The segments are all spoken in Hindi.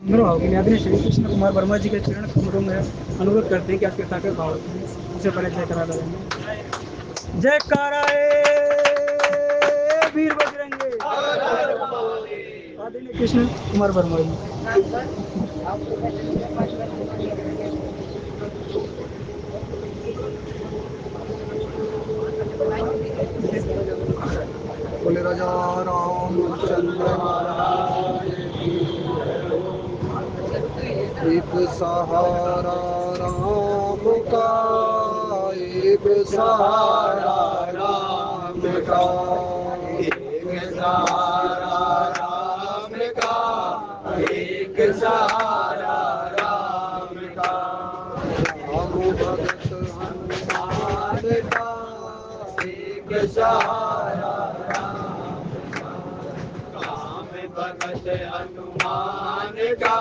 मेरे भाव के लिए आदरणीय श्री कृष्ण कुमार वर्मा जी के चरण कमलों में अनुरोध करते हैं कि आपके के भाव उससे पहले जयकारा करेंगे। जयकारा वीर बजरंगे। आदरणीय कृष्ण कुमार वर्मा जी। बोले राजा रामचंद्र एक सहारा राम का, एक सहारा राम का, एक सहारा राम का, एक सहारा राम का। राम भगत हनुमान का, एक सहारा भगत हनुमान का,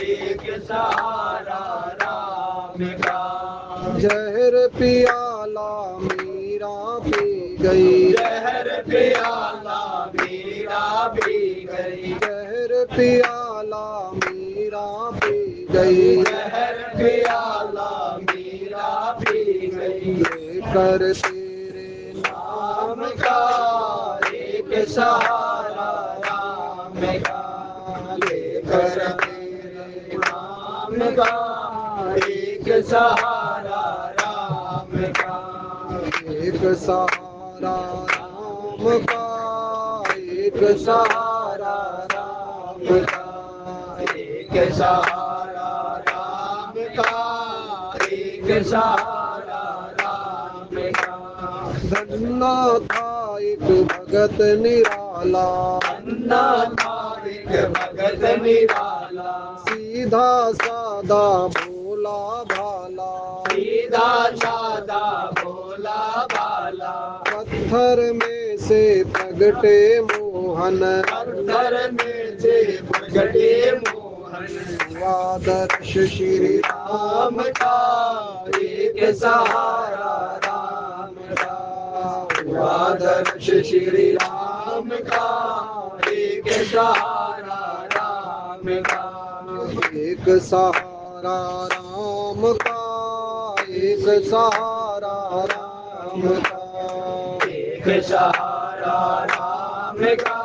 एक सहारा राम का। जहर पियाला मीरा पी गई, जहर पियाला मीरा पी गई, जहर पियाला मीरा पी गई, जहर पियाला मीरा पी गई। लेकर तेरे नाम का एक सहारा राम का, लेकर तेरे नाम का एक सहारा राम का, एक सहारा राम का, एक सहारा राम का, एक सहारा राम का, एक सहारा राम का। धन्ना था एक भगत निराला, धन्ना था एक भगत निराला, सीधा सादा भोला भाला, सीधा सादा भोला भाला। पत्थर में से प्रगटे मोहन, पत्थर में से प्रगटे मोहन। आदर्श श्री राम का, एक सहारा राम का, आदर्श श्री राम का, एक सहारा राम का, एक सहारा राम का, एक सहारा राम का, एक सहारा राम का,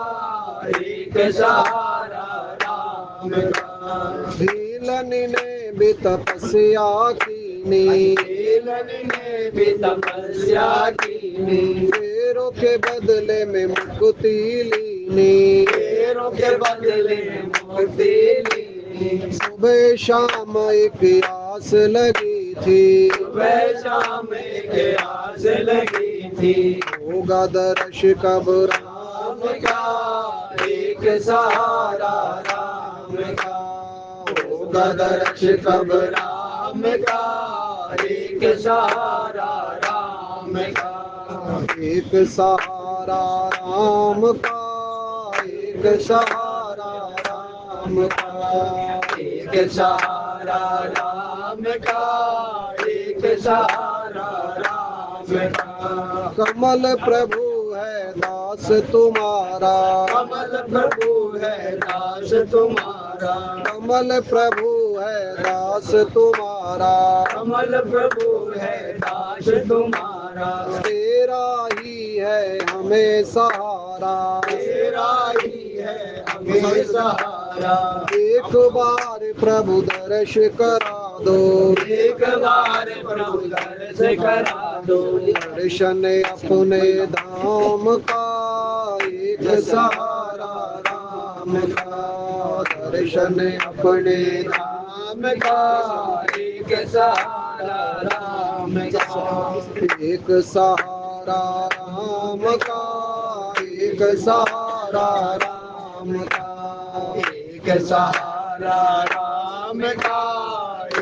एक सहारा राम का। भीलन ने भी तपस्या कीनी, भीलन ने भी तपस्या कीनी, शेरों के बदले में मुक्ति लीनी, शेरों के बदले में मुक्ति लीनी। सुबह शाम एक आस लगी थी, सुबह शाम एक आस लगी थी। होगा दर्श कब राम का, एक सहारा राम का, होगा दर्श कब राम का, एक सहारा राम का, एक सहारा राम का, एक सहारा राम का, एक सहारा राम का, एक सहारा राम का। कमल प्रभु है दास तुम्हारा, कमल प्रभु है दास तुम्हारा, कमल प्रभु है दास तुम्हारा, कमल प्रभु है दास तुम्हारा। तेरा ही है हमें सहारा, तेरा ही है हमें सहारा। एक बार प्रभु दर्श करा दो, एक बार प्रभु दर्श करा दो। दर्शन अपने धाम का, एक सहारा राम का, दर्शन अपने धाम का, एक सहारा राम का, एक सहारा राम का, एक सहारा राम का, एक सहारा राम का,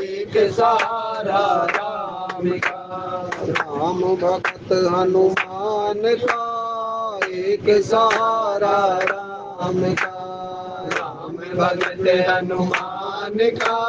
एक सहारा राम का। राम भक्त हनुमान का, एक सहारा राम का, राम भक्त हनुमान का,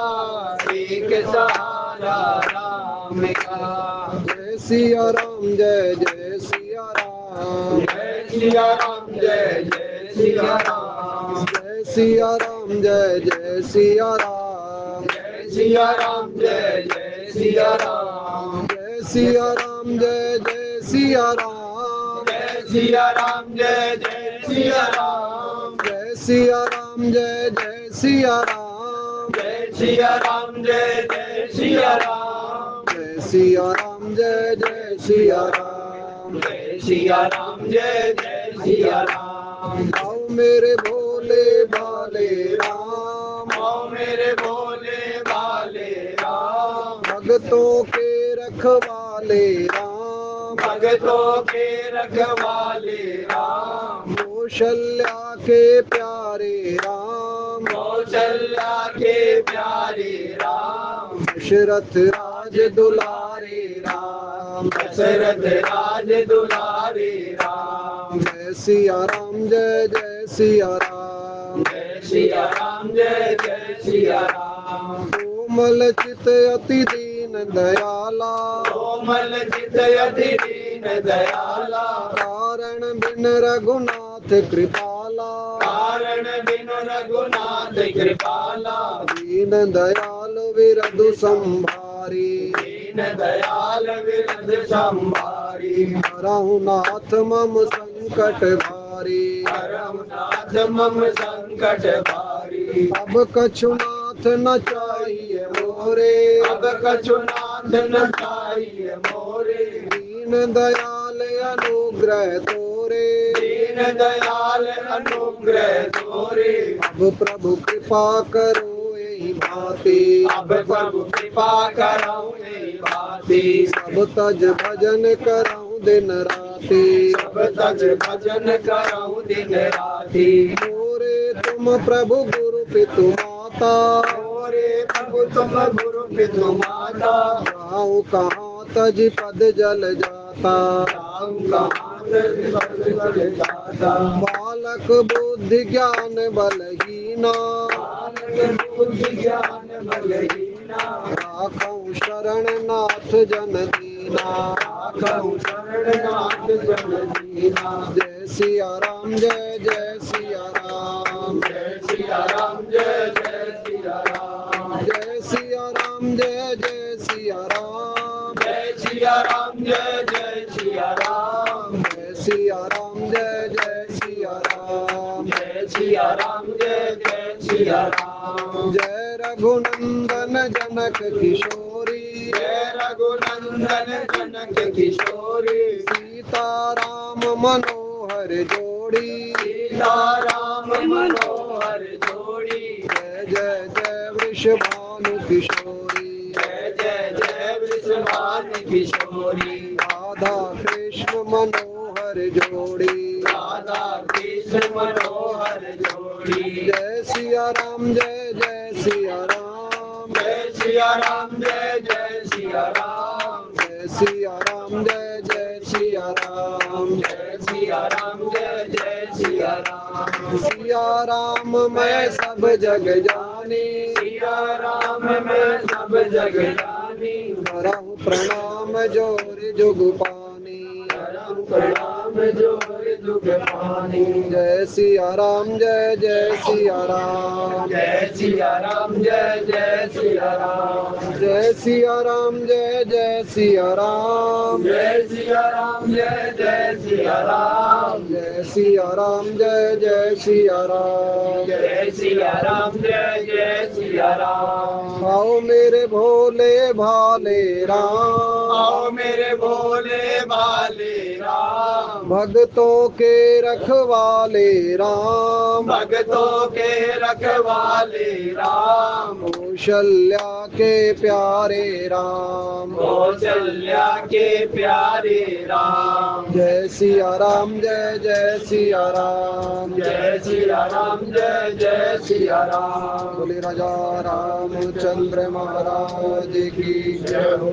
एक सहारा राम का। जय सिया राम, जय जय सिया राम, जय सिया राम, जय जय सिया राम, जय सिया राम जय जय सिया राम जय सिया राम जय जय सिया राम जय सिया राम जय जय सिया राम जय सिया राम जय जय सिया राम जय सिया राम जय जय सिया राम जय सिया राम जय जय सिया राम जय सिया राम जय जय सिया राम जय सिया राम जय जय सिया राम आओ मेरे भोले भाले राम आओ मेरे भोले भाले राम भगतों के रखवाले राम भगतों के रखवाले राम कौशल्या के प्यारे राम कौशल्या के प्यारे राम दशरथ राज दुलारे राम दशरथ राज दुलारे राम जय सिया राम जय जय सिया राम जय सिया राम जय जय सिया राम कोमल चित अति दीन दयाला कोमल चित अति दीन दयाला कारण बिन रघुनाथ कृपाला कारण बिन रघुनाथ कृपाला दीन दयाल विरधु संभारी दीन दयाल विरध संभारी हरहु नाथ मम संकट भारी परमनाथ मम संकट भारी अब कछुनाथ न चाहिए मोरे अब कछुनाथ न चाहिए मोरे दीन दयाल अनुग्रह तोरे दीन दयाल अनुग्रह तोरे अब प्रभु कृपा करो यही भांति अब प्रभु कृपा करो मेरी भांति सब तज भजन करऊं दिन राति सब तज भजन करो दिन राति मोरे तुम प्रभु गुरु पितु माता मोरे प्रभु तुम गुरु पितु माता जाऊं कहाँ तज पद जल जाता राम कहाँ बल जाता बालक बुद्धि ज्ञान बलहीना बालक बुद्धि ज्ञान बलहीना राखऊं शरण नाथ जन दीना राखऊं शरणनाथ जन दीना जय सिया राम जय जय सिया राम जय सिया राम जय जय सिया राम जय सिया राम जय जय सिया राम जय सिया राम जय जय सिया राम जय सिया राम जय जय सिया राम जय सिया राम जय जय सिया राम जय रघुनंदन जनक किशोरी जय रघुनंदन जनक किशोरी सीता राम मनोहर जोड़ी सीता राम मनोहर जोड़ी जय जय जय वृषभानु किशोरी जय जय जय वृषभानु किशोरी राधा कृष्ण मनोहर जोड़ी राधा कृष्ण मनोहर जोड़ी जय सिया राम जय जय सिया राम जय सिया राम जय जय सिया राम जय सिया राम जय जय सिया राम जय सिया राम जय जय सिया राम सिया राम मैं सब जग जानी सिया राम मैं सब जग जानी करऊं प्रणाम जोर जुग पानी करम प्रणाम जोर जुग पानी जय सिया राम जय जय सिया राम जय सिया राम जय जय सिया राम जय सिया राम जय जय सिया राम जय सिया राम जय जय सिया राम जय सिया राम जय जय सिया राम जय सिया राम जय जय सिया राम आओ मेरे भोले भाले राम आओ मेरे भोले भाले राम भक्तों के रखवाले राम भक्तों के रखवाले राम कौशल्या के प्यारे राम कौशल्या के प्यारे राम जय सिया राम जय जय सिया राम जय सिया राम जय जय सिया राम बोले राजा रामचंद्र महाराज की जय हो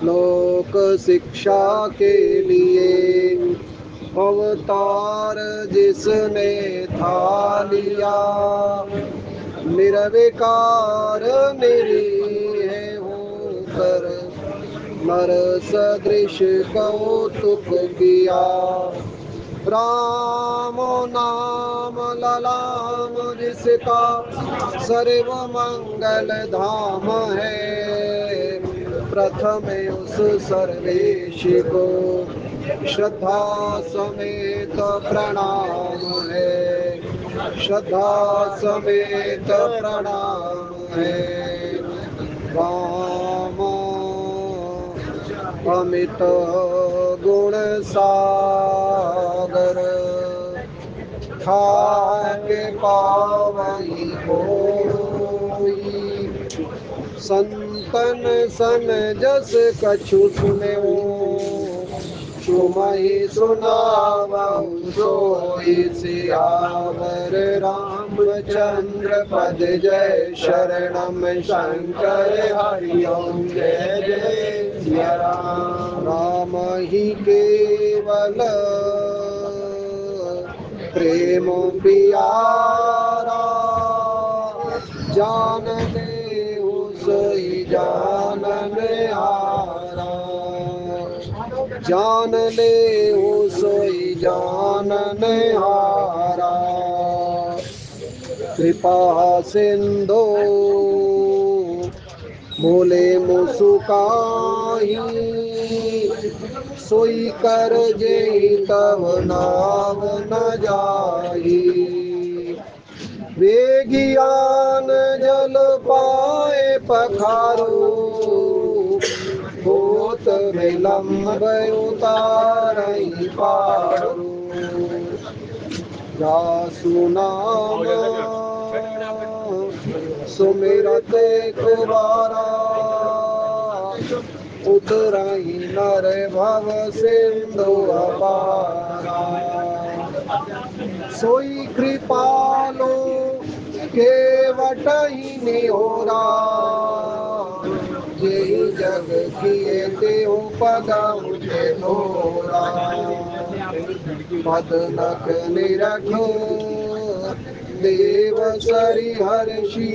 लोक शिक्षा के लिए अवतार जिसने था लिया निर्विकार निरीह होकर नर सदृश कौतुक किया राम नाम ललाम जिसका सर्व मंगल धाम है, प्रथम उस सर्वेश को श्रद्धा समेत प्रणाम है, श्रद्धा समेत प्रणाम है। राम अमित गुण सागर, ठाके पावई होई, संतन सन जस कछु सुनेओ, सुमहि सुनावऊ सोई सियावर रामचंद्र पद जय शरणम शंकर हरि ओम जय जय सिया राम। राम ही केवल प्रेम प्यारा, जानने सोई जानन हारा, जान ले ओ सोई जानन हारा। कृपा सिंधु बोले मुसुकाही, सोई कर जेहि तव नाम न जाही। वेगियान जल पाए पखारो, होत विलंब उतारई पारो। जासु नाम सुमिरत कुवारा, उतरई नर भव सिंधु अपारा। सोई कृपालो केवटहि निहोरा, जेहि जग किए तेहु पदउ थोरा। बदनक निरखो देव सरि हर्षि,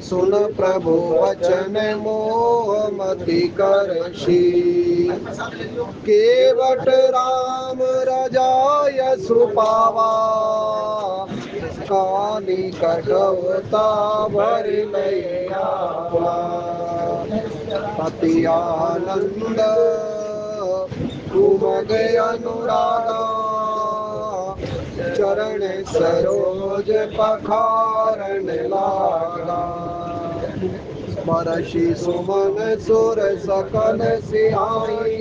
सुन प्रभु वचन मोह मति करषि। केवट राम रजाय सुपावा, काली कठौता भर लय आवा। अति आनंद उमग अनुरागा, चरण सरोज पखारन लागा। बरषि सुमन सुर सकल सिहाई,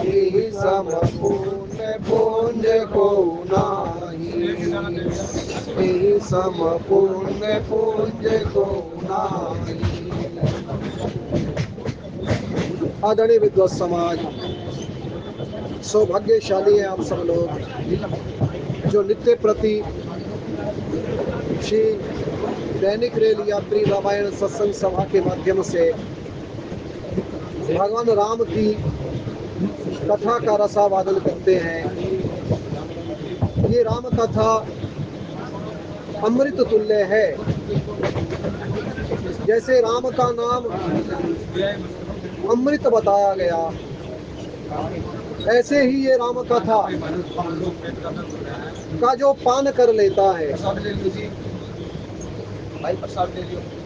एहि सम पुण्य पुंज को नाही, एहि सम पुण्य पुंज को नाही। आदरणीय विद्वत समाज, सौभाग्यशाली है आप सब लोग जो नित्य प्रति श्री दैनिक रेल यात्री रामायण सत्संग सभा के माध्यम से भगवान राम की कथा का रसावादन करते हैं। ये राम कथा अमृत तुल्य है। जैसे राम का नाम अमृत बताया गया, ऐसे ही ये राम कथा का जो पान कर लेता है,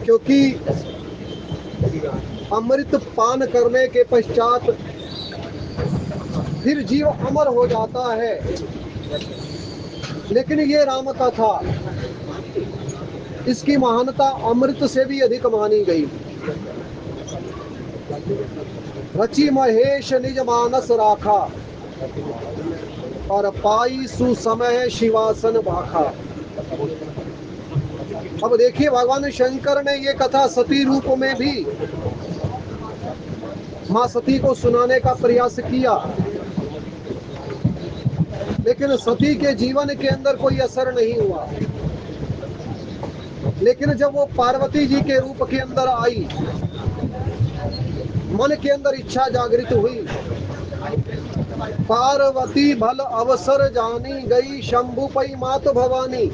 क्योंकि अमृत पान करने के पश्चात फिर जीव अमर हो जाता है। लेकिन ये राम कथा, इसकी महानता अमृत से भी अधिक मानी गई। रचि महेश निज मानस राखा, और पाई सुसमय शिवासन भाखा। अब देखिए, भगवान शंकर ने ये कथा सती रूप में भी मां सती को सुनाने का प्रयास किया, लेकिन सती के जीवन के अंदर कोई असर नहीं हुआ। लेकिन जब वो पार्वती जी के रूप के अंदर आई, मन के अंदर इच्छा जागृत हुई। पार्वती भल अवसर जानी, गई शंभु पई मात भवानी।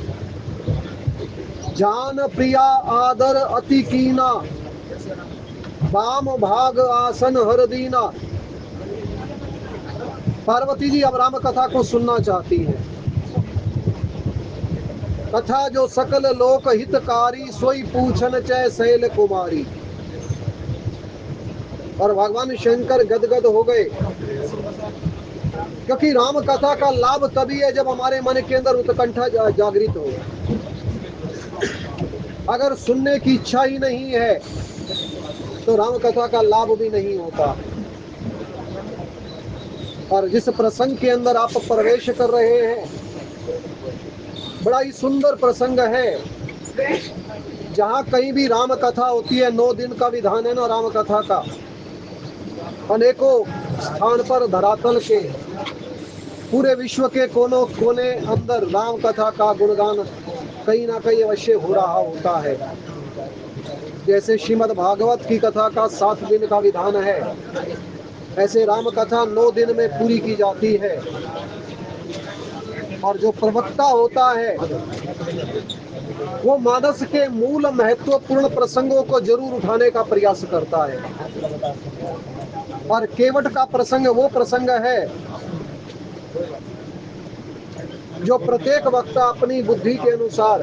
जान प्रिया आदर अति कीना, वाम भाग आसन हर दीना। पार्वती जी अब राम कथा को सुनना चाहती हैं। कथा जो सकल लोक हितकारी, सोई पूछन चै शैल कुमारी। और भगवान शंकर गदगद हो गए, क्योंकि राम कथा का लाभ तभी है जब हमारे मन के अंदर उत्कंठा जागृत हो। अगर सुनने की इच्छा ही नहीं है तो राम कथा का लाभ भी नहीं होता। और जिस प्रसंग के अंदर आप प्रवेश कर रहे हैं, बड़ा ही सुंदर प्रसंग है। जहाँ कहीं भी राम कथा होती है, 9 दिन का विधान है ना राम कथा का। अनेकों स्थान पर धरातल के पूरे विश्व के कोनों कोने अंदर राम कथा का गुणगान कहीं ना कहीं अवश्य हो रहा होता है। जैसे श्रीमद् भागवत की कथा का 7 दिन का विधान है, ऐसे राम कथा 9 दिन में पूरी की जाती है। और जो प्रवक्ता होता है वो मानस के मूल महत्वपूर्ण प्रसंगों को जरूर उठाने का प्रयास करता है। और केवट का प्रसंग वो प्रसंग है जो प्रत्येक वक्ता अपनी बुद्धि के अनुसार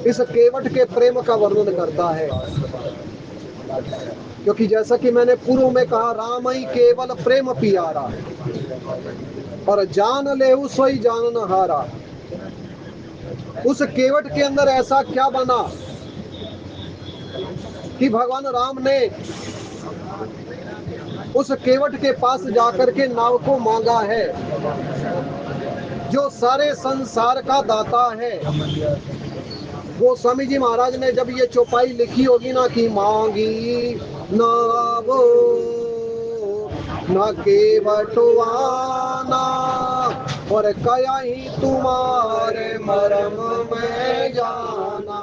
इस केवट के प्रेम का वर्णन करता है। क्योंकि जैसा कि मैंने पूर्व में कहा, राम ही केवल प्रेम पियारा, और जान लेहु सोई जानन हारा। उस केवट के अंदर ऐसा क्या बना कि भगवान राम ने उस केवट के पास जाकर के नाव को मांगा है, जो सारे संसार का दाता है। गोस्वामी जी महाराज ने जब ये चौपाई लिखी होगी ना कि मांगी नावो न केवटवाना, और कया ही तुम्हारे मरम में जाना।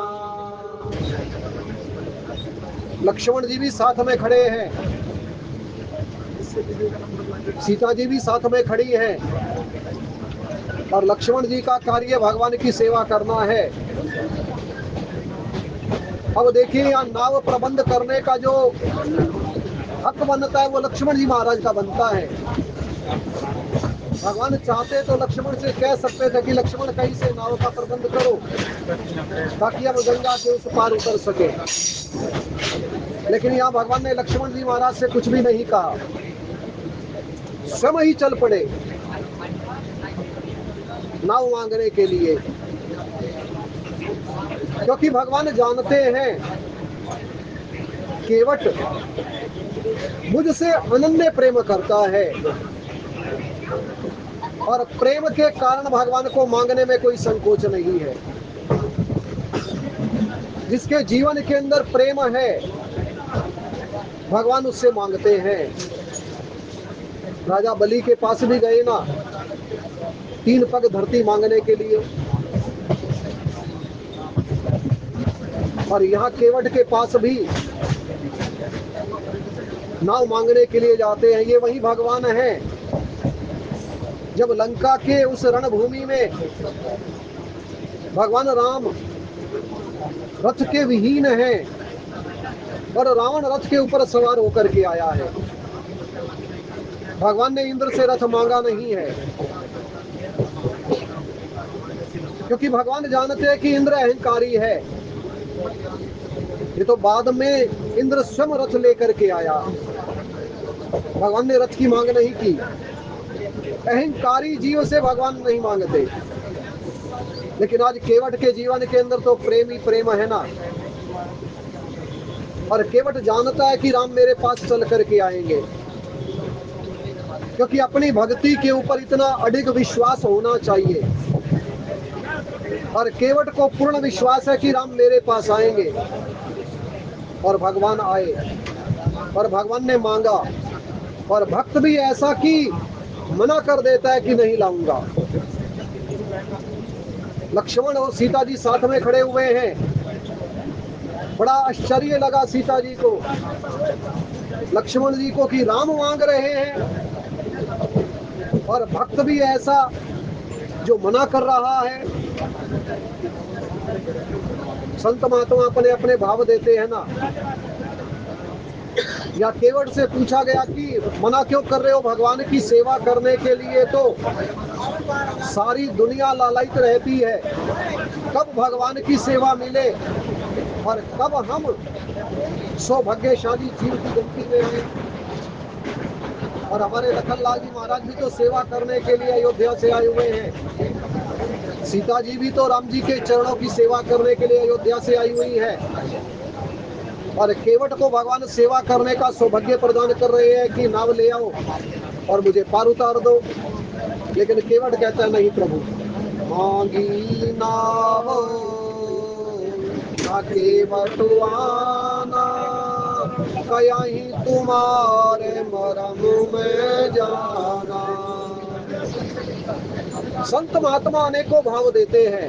लक्ष्मण जी भी साथ में खड़े हैं, सीता जी भी साथ में खड़ी है, और लक्ष्मण जी का कार्य भगवान की सेवा करना है। अब देखिए, यहाँ नाव प्रबंध करने का जो हक बनता है वो लक्ष्मण जी महाराज का बनता है। भगवान चाहते तो लक्ष्मण से कह सकते थे कि लक्ष्मण कहीं से नाव का प्रबंध करो ताकि हम गंगा के उस पार उतर सके, लेकिन यहाँ भगवान ने लक्ष्मण जी महाराज से कुछ भी नहीं कहा, स्वयं ही चल पड़े नाव मांगने के लिए। क्योंकि भगवान जानते हैं केवट मुझसे अनन्य प्रेम करता है, और प्रेम के कारण भगवान को मांगने में कोई संकोच नहीं है। जिसके जीवन के अंदर प्रेम है भगवान उससे मांगते हैं। राजा बलि के पास भी गए ना 3 पग धरती मांगने के लिए, और यहाँ केवट के पास भी नाव मांगने के लिए जाते हैं। ये वही भगवान है जब लंका के उस रणभूमि में भगवान राम रथ के विहीन हैं और रावण रथ के ऊपर सवार होकर के आया है। भगवान ने इंद्र से रथ मांगा नहीं है, क्योंकि भगवान जानते हैं कि इंद्र अहंकारी है। ये तो बाद में इंद्र स्वयं रथ लेकर के आया, भगवान ने रथ की मांग नहीं की। अहंकारी जीव से भगवान नहीं मांगते, लेकिन आज केवट के जीवन के अंदर तो प्रेम ही प्रेम है ना। और केवट जानता है कि राम मेरे पास चल करके आएंगे, क्योंकि अपनी भक्ति के ऊपर इतना अडिग विश्वास होना चाहिए। और केवट को पूर्ण विश्वास है कि राम मेरे पास आएंगे, और भगवान आए और भगवान ने मांगा। और भक्त भी ऐसा कि मना कर देता है कि नहीं लाऊंगा। लक्ष्मण और सीता जी साथ में खड़े हुए हैं। बड़ा आश्चर्य लगा सीता जी को, लक्ष्मण जी को, कि राम मांग रहे हैं और भक्त भी ऐसा जो मना कर रहा है। संत महात्मा अपने अपने भाव देते हैं ना। या केवट से पूछा गया कि मना क्यों कर रहे हो भगवान की सेवा करने के लिए, तो सारी दुनिया लालायित रहती है कब भगवान की सेवा मिले और कब हम सौभाग्यशाली जीव की गिनती में हैं। और हमारे लखनलाल जी महाराज भी तो सेवा करने के लिए अयोध्या से आए हुए हैं। सीता जी भी तो राम जी के चरणों की सेवा करने के लिए अयोध्या से आई हुई है। और केवट को भगवान सेवा करने का सौभाग्य प्रदान कर रहे हैं कि नाव ले आओ और मुझे पार उतार दो। लेकिन केवट कहता है नहीं प्रभु, मांगी नाव केवट आना, कहीं तुम्हारे मरम में जाना। संत महात्मा अनेकों भाव देते हैं।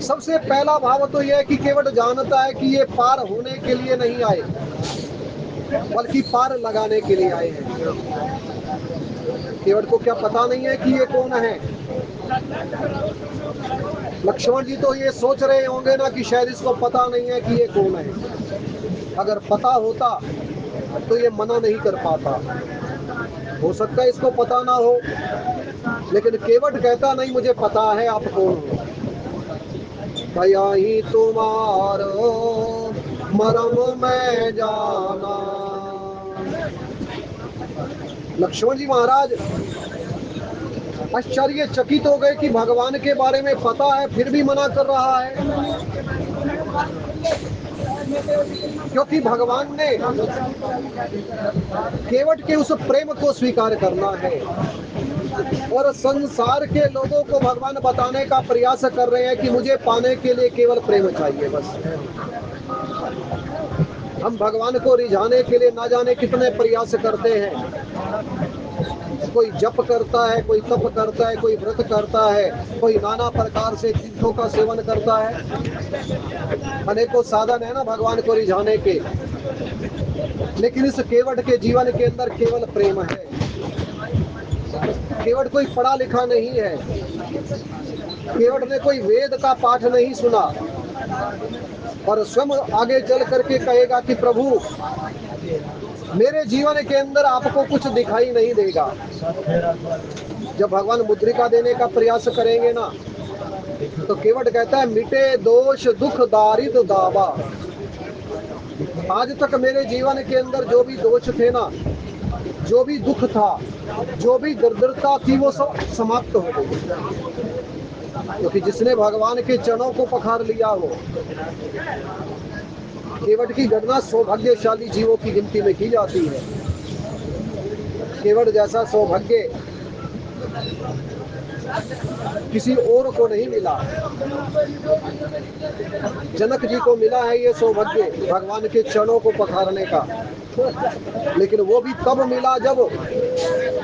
सबसे पहला भाव तो यह है कि केवट जानता है कि ये पार होने के लिए नहीं आए बल्कि पार लगाने के लिए आए हैं। केवट को क्या पता नहीं है कि ये कौन है। लक्ष्मण जी तो ये सोच रहे होंगे ना कि शायद इसको पता नहीं है कि ये कौन है। अगर पता होता तो ये मना नहीं कर पाता। हो सकता है इसको पता ना हो, लेकिन केवट कहता नहीं मुझे पता है आप कौन हो। भया ही तुम्हारो मरम में जाना। लक्ष्मण जी महाराज आश्चर्यचकित हो गए कि भगवान के बारे में पता है फिर भी मना कर रहा है। क्योंकि भगवान ने केवट के उस प्रेम को स्वीकार करना है और संसार के लोगों को भगवान बताने का प्रयास कर रहे हैं कि मुझे पाने के लिए केवल प्रेम चाहिए बस। हम भगवान को रिझाने के लिए ना जाने कितने प्रयास करते हैं। कोई जप करता है, कोई तप करता है, कोई व्रत करता है, कोई नाना प्रकार से तीर्थों का सेवन करता है। अनेकों साधन है ना भगवान को रिझाने के, लेकिन इस केवट के जीवन के अंदर केवल प्रेम है। केवट कोई पढ़ा लिखा नहीं है। केवट ने कोई वेद का पाठ नहीं सुना और स्वयं आगे चल करके कहेगा कि प्रभु मेरे जीवन के अंदर आपको कुछ दिखाई नहीं देगा। जब भगवान मुद्रिका देने का प्रयास करेंगे ना, तो केवट कहता है मिटे दोष दुख दारिद दावा। आज तक मेरे जीवन के अंदर जो भी दोष थे ना, जो भी दुख था, जो भी दरिद्रता थी, वो सब समाप्त हो गई। क्योंकि जिसने भगवान के चरणों को पखार लिया हो। केवट की गणना सौभाग्यशाली जीवों की गिनती में की जाती है। केवट जैसा सौभाग्य किसी और को नहीं मिला। जनक जी को मिला है ये सौभाग्य भगवान के चरणों को पखारने का, लेकिन वो भी तब मिला जब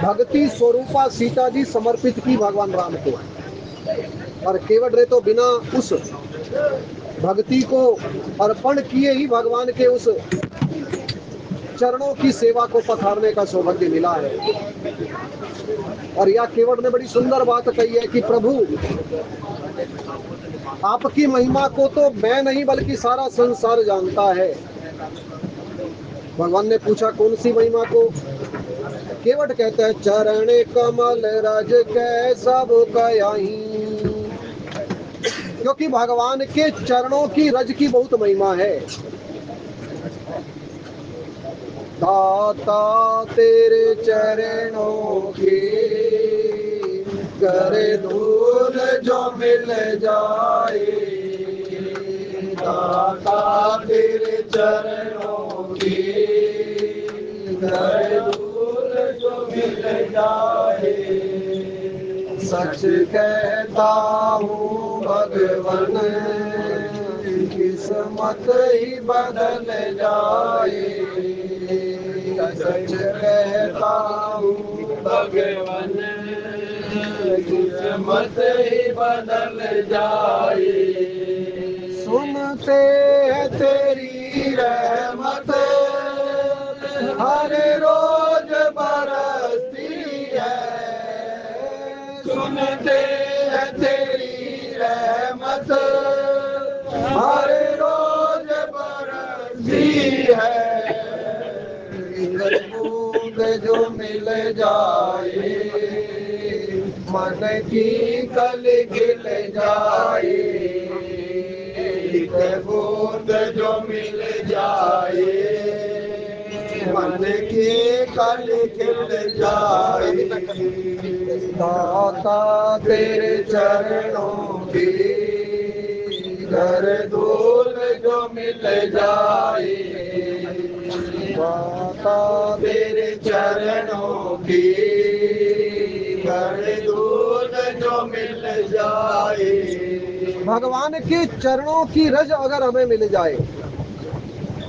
भक्ति स्वरूपा सीता जी समर्पित की भगवान राम को। और केवट ने तो बिना उस भक्ति को अर्पण किए ही भगवान के उस चरणों की सेवा को पखारने का सौभाग्य मिला है। और यह केवट ने बड़ी सुंदर बात कही है कि प्रभु आपकी महिमा को तो मैं नहीं बल्कि सारा संसार जानता है। भगवान ने पूछा कौन सी महिमा को? केवट कहता है चरण कमल रज कै सब कयाहीं। क्योंकि भगवान के चरणों की रज की बहुत महिमा है। दाता तेरे चरणों की करे धूल जो मिल जाए। दाता तेरे चरणों की करे धूल जो मिल जाए। सच कहता हूँ भगवान किस्मत ही बदल जाए। सच कहता हूँ भगवान किस्मत ही बदल जाए। सुनते हैं तेरी रहमत हर रोज बरसती है। सुनते हैं तेरी रहमत हर रोज बरसती है। जो मिल जाए, मन की कल खिल जाए, एक बूंद जो मिल जाए, मन की कल खिल जाए। दाता तेरे चरणों की घर धूल जो मिल जाए, दाता तेरे चरणों की घर धूल जो मिल जाए। भगवान के चरणों की रज अगर हमें मिल जाए।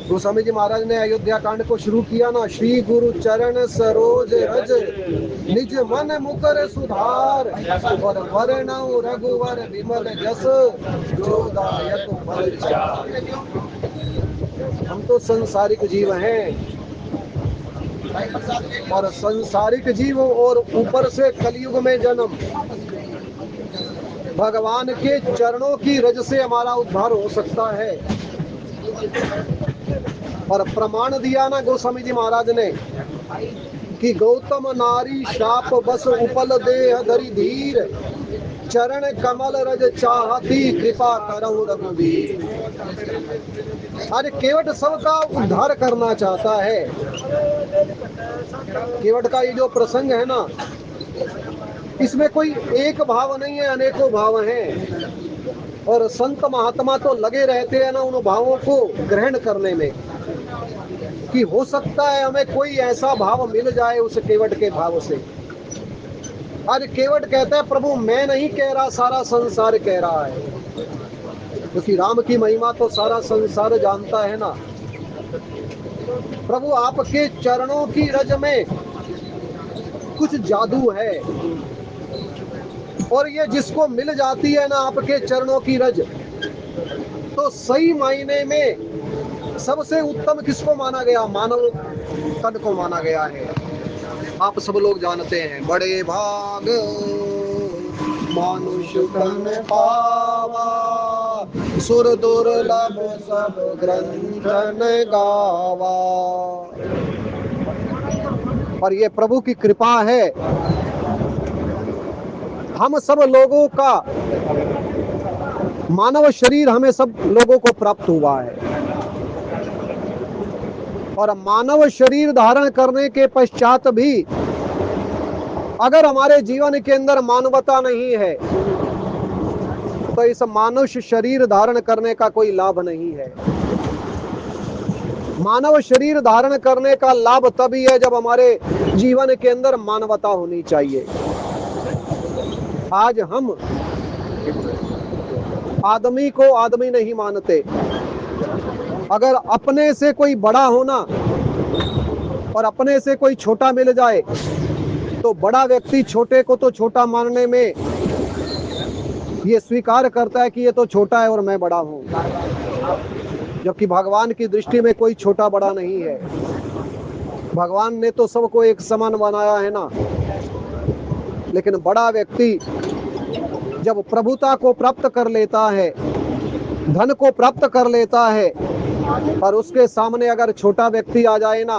गोस्वामी जी महाराज ने अयोध्या कांड को शुरू किया ना, श्री गुरु चरण सरोज रज निज मन मुकर सुधार, और वरणौ रघुवर विमल जस जो दायक फल चार। हम तो संसारिक जीव हैं, और संसारिक जीव और ऊपर से कलयुग में जन्म। भगवान के चरणों की रज से हमारा उद्धार हो सकता है। और प्रमाण दिया ना गोस्वामी जी महाराज ने कि गौतम नारी शाप बस उपल देह धरि धीर, चरण कमल रज चाहती कृपा करहु रघुवीर। अरे केवट सबका उद्धार करना चाहता है। केवट का ये जो प्रसंग है ना, इसमें कोई एक भाव नहीं है, अनेकों भाव हैं। और संत महात्मा तो लगे रहते हैं ना उन भावों को ग्रहण करने में, कि हो सकता है हमें कोई ऐसा भाव मिल जाए उस केवट के भाव से। आज केवट कहता है प्रभु मैं नहीं कह रहा, सारा संसार कह रहा है, क्योंकि राम की महिमा तो सारा संसार जानता है ना। प्रभु आपके चरणों की रज में कुछ जादू है, और ये जिसको मिल जाती है ना आपके चरणों की रज, तो सही मायने में सबसे उत्तम किसको माना गया? मानव तन को माना गया है। आप सब लोग जानते हैं, बड़े भाग मानुष तन पावा, सुर दुर्लभ सब ग्रंथन गावा। और ये प्रभु की कृपा है, हम सब लोगों का मानव शरीर हमें सब लोगों को प्राप्त हुआ है, और मानव शरीर धारण करने के पश्चात भी अगर हमारे जीवन के अंदर मानवता नहीं है, तो इस मानव शरीर धारण करने का कोई लाभ नहीं है। मानव शरीर धारण करने का लाभ तभी है जब हमारे जीवन के अंदर मानवता होनी चाहिए। आज हम आदमी को आदमी नहीं मानते। अगर अपने से कोई बड़ा होना और अपने से कोई छोटा मिल जाए, तो बड़ा व्यक्ति छोटे को तो छोटा मानने में ये स्वीकार करता है कि ये तो छोटा है और मैं बड़ा हूं, जबकि भगवान की दृष्टि में कोई छोटा बड़ा नहीं है। भगवान ने तो सबको एक समान बनाया है ना। लेकिन बड़ा व्यक्ति जब प्रभुता को प्राप्त कर लेता है, धन को प्राप्त कर लेता है, और उसके सामने अगर छोटा व्यक्ति आ जाए ना,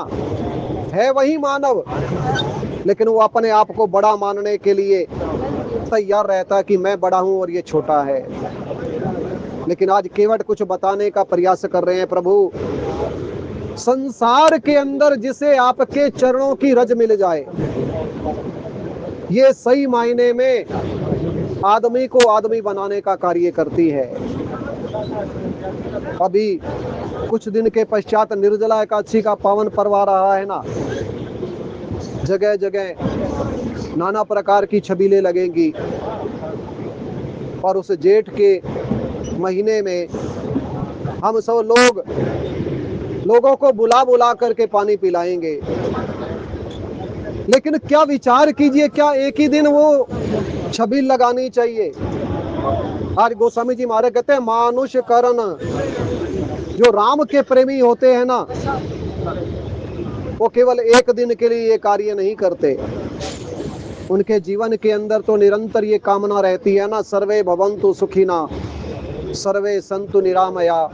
है वही मानव, लेकिन वो अपने आप को बड़ा मानने के लिए तैयार रहता है कि मैं बड़ा हूं और ये छोटा है। लेकिन आज केवट कुछ बताने का प्रयास कर रहे हैं। प्रभु संसार के अंदर जिसे आपके चरणों की रज मिल जाए, ये सही मायने में आदमी को आदमी बनाने का कार्य करती है। अभी कुछ दिन के पश्चात निर्जला एकादशी का पावन पर्व आ रहा है ना। जगह जगह नाना प्रकार की छबीलें लगेंगी, और उस जेठ के महीने में हम सब लोगों को बुला बुला करके पानी पिलाएंगे। लेकिन क्या विचार कीजिए, क्या एक ही दिन वो छबील लगानी चाहिए? आज गोस्वामी जी महाराज कहते हैं मानुष करण, जो राम के प्रेमी होते हैं ना, वो केवल एक दिन के लिए ये कार्य नहीं करते। उनके जीवन के अंदर तो निरंतर ये कामना रहती है ना, सर्वे भवन्तु सुखिना, सर्वे सन्तु निरामया,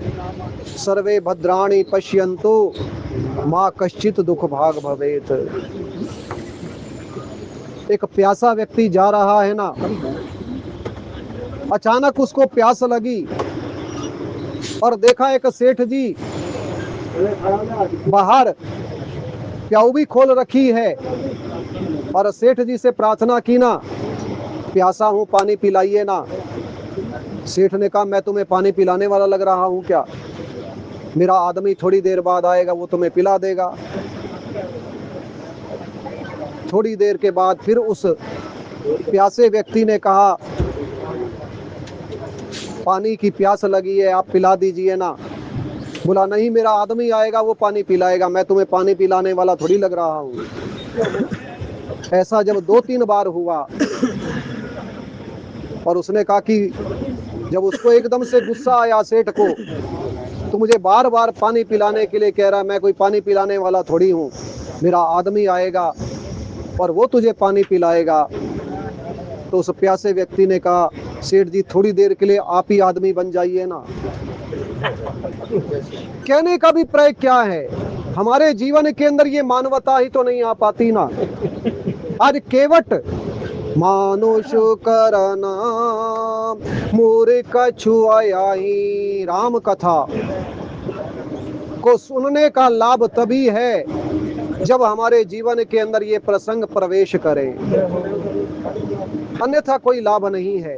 सर्वे भद्राणि पश्यन्तु, माँ कश्चित दुख भाग भवेत। एक प्यासा व्यक्ति जा रहा है ना, अचानक उसको प्यास लगी और देखा एक सेठ जी बाहर प्याऊ भी खोल रखी है और सेठ जी से प्रार्थना की ना, प्यासा हूं, पानी पिलाइए ना। सेठ ने कहा, मैं तुम्हें पानी पिलाने वाला लग रहा हूं क्या? मेरा आदमी थोड़ी देर बाद आएगा, वो तुम्हें पिला देगा। थोड़ी देर के बाद फिर उस प्यासे व्यक्ति ने कहा, पानी की प्यास लगी है, आप पिला दीजिए ना। बोला, नहीं, मेरा आदमी आएगा, वो पानी पिलाएगा, मैं तुम्हें पानी पिलाने वाला थोड़ी लग रहा हूँ। ऐसा जब 2-3 बार हुआ और उसने कहा कि जब उसको एकदम से गुस्सा आया सेठ को, तो मुझे बार बार पानी पिलाने के लिए कह रहा, मैं कोई पानी पिलाने वाला थोड़ी हूँ, मेरा आदमी आएगा और वो तुझे पानी पिलाएगा। तो उस प्यासे व्यक्ति ने कहा, सेठ जी थोड़ी देर के लिए आप ही आदमी बन जाइए ना। कहने का भी प्रयोग क्या है, हमारे जीवन के अंदर ये मानवता ही तो नहीं आ पाती ना। आज केवट मानुष करना मोरे कछुआया ही, राम कथा को सुनने का लाभ तभी है जब हमारे जीवन के अंदर ये प्रसंग प्रवेश करे, अन्यथा कोई लाभ नहीं है।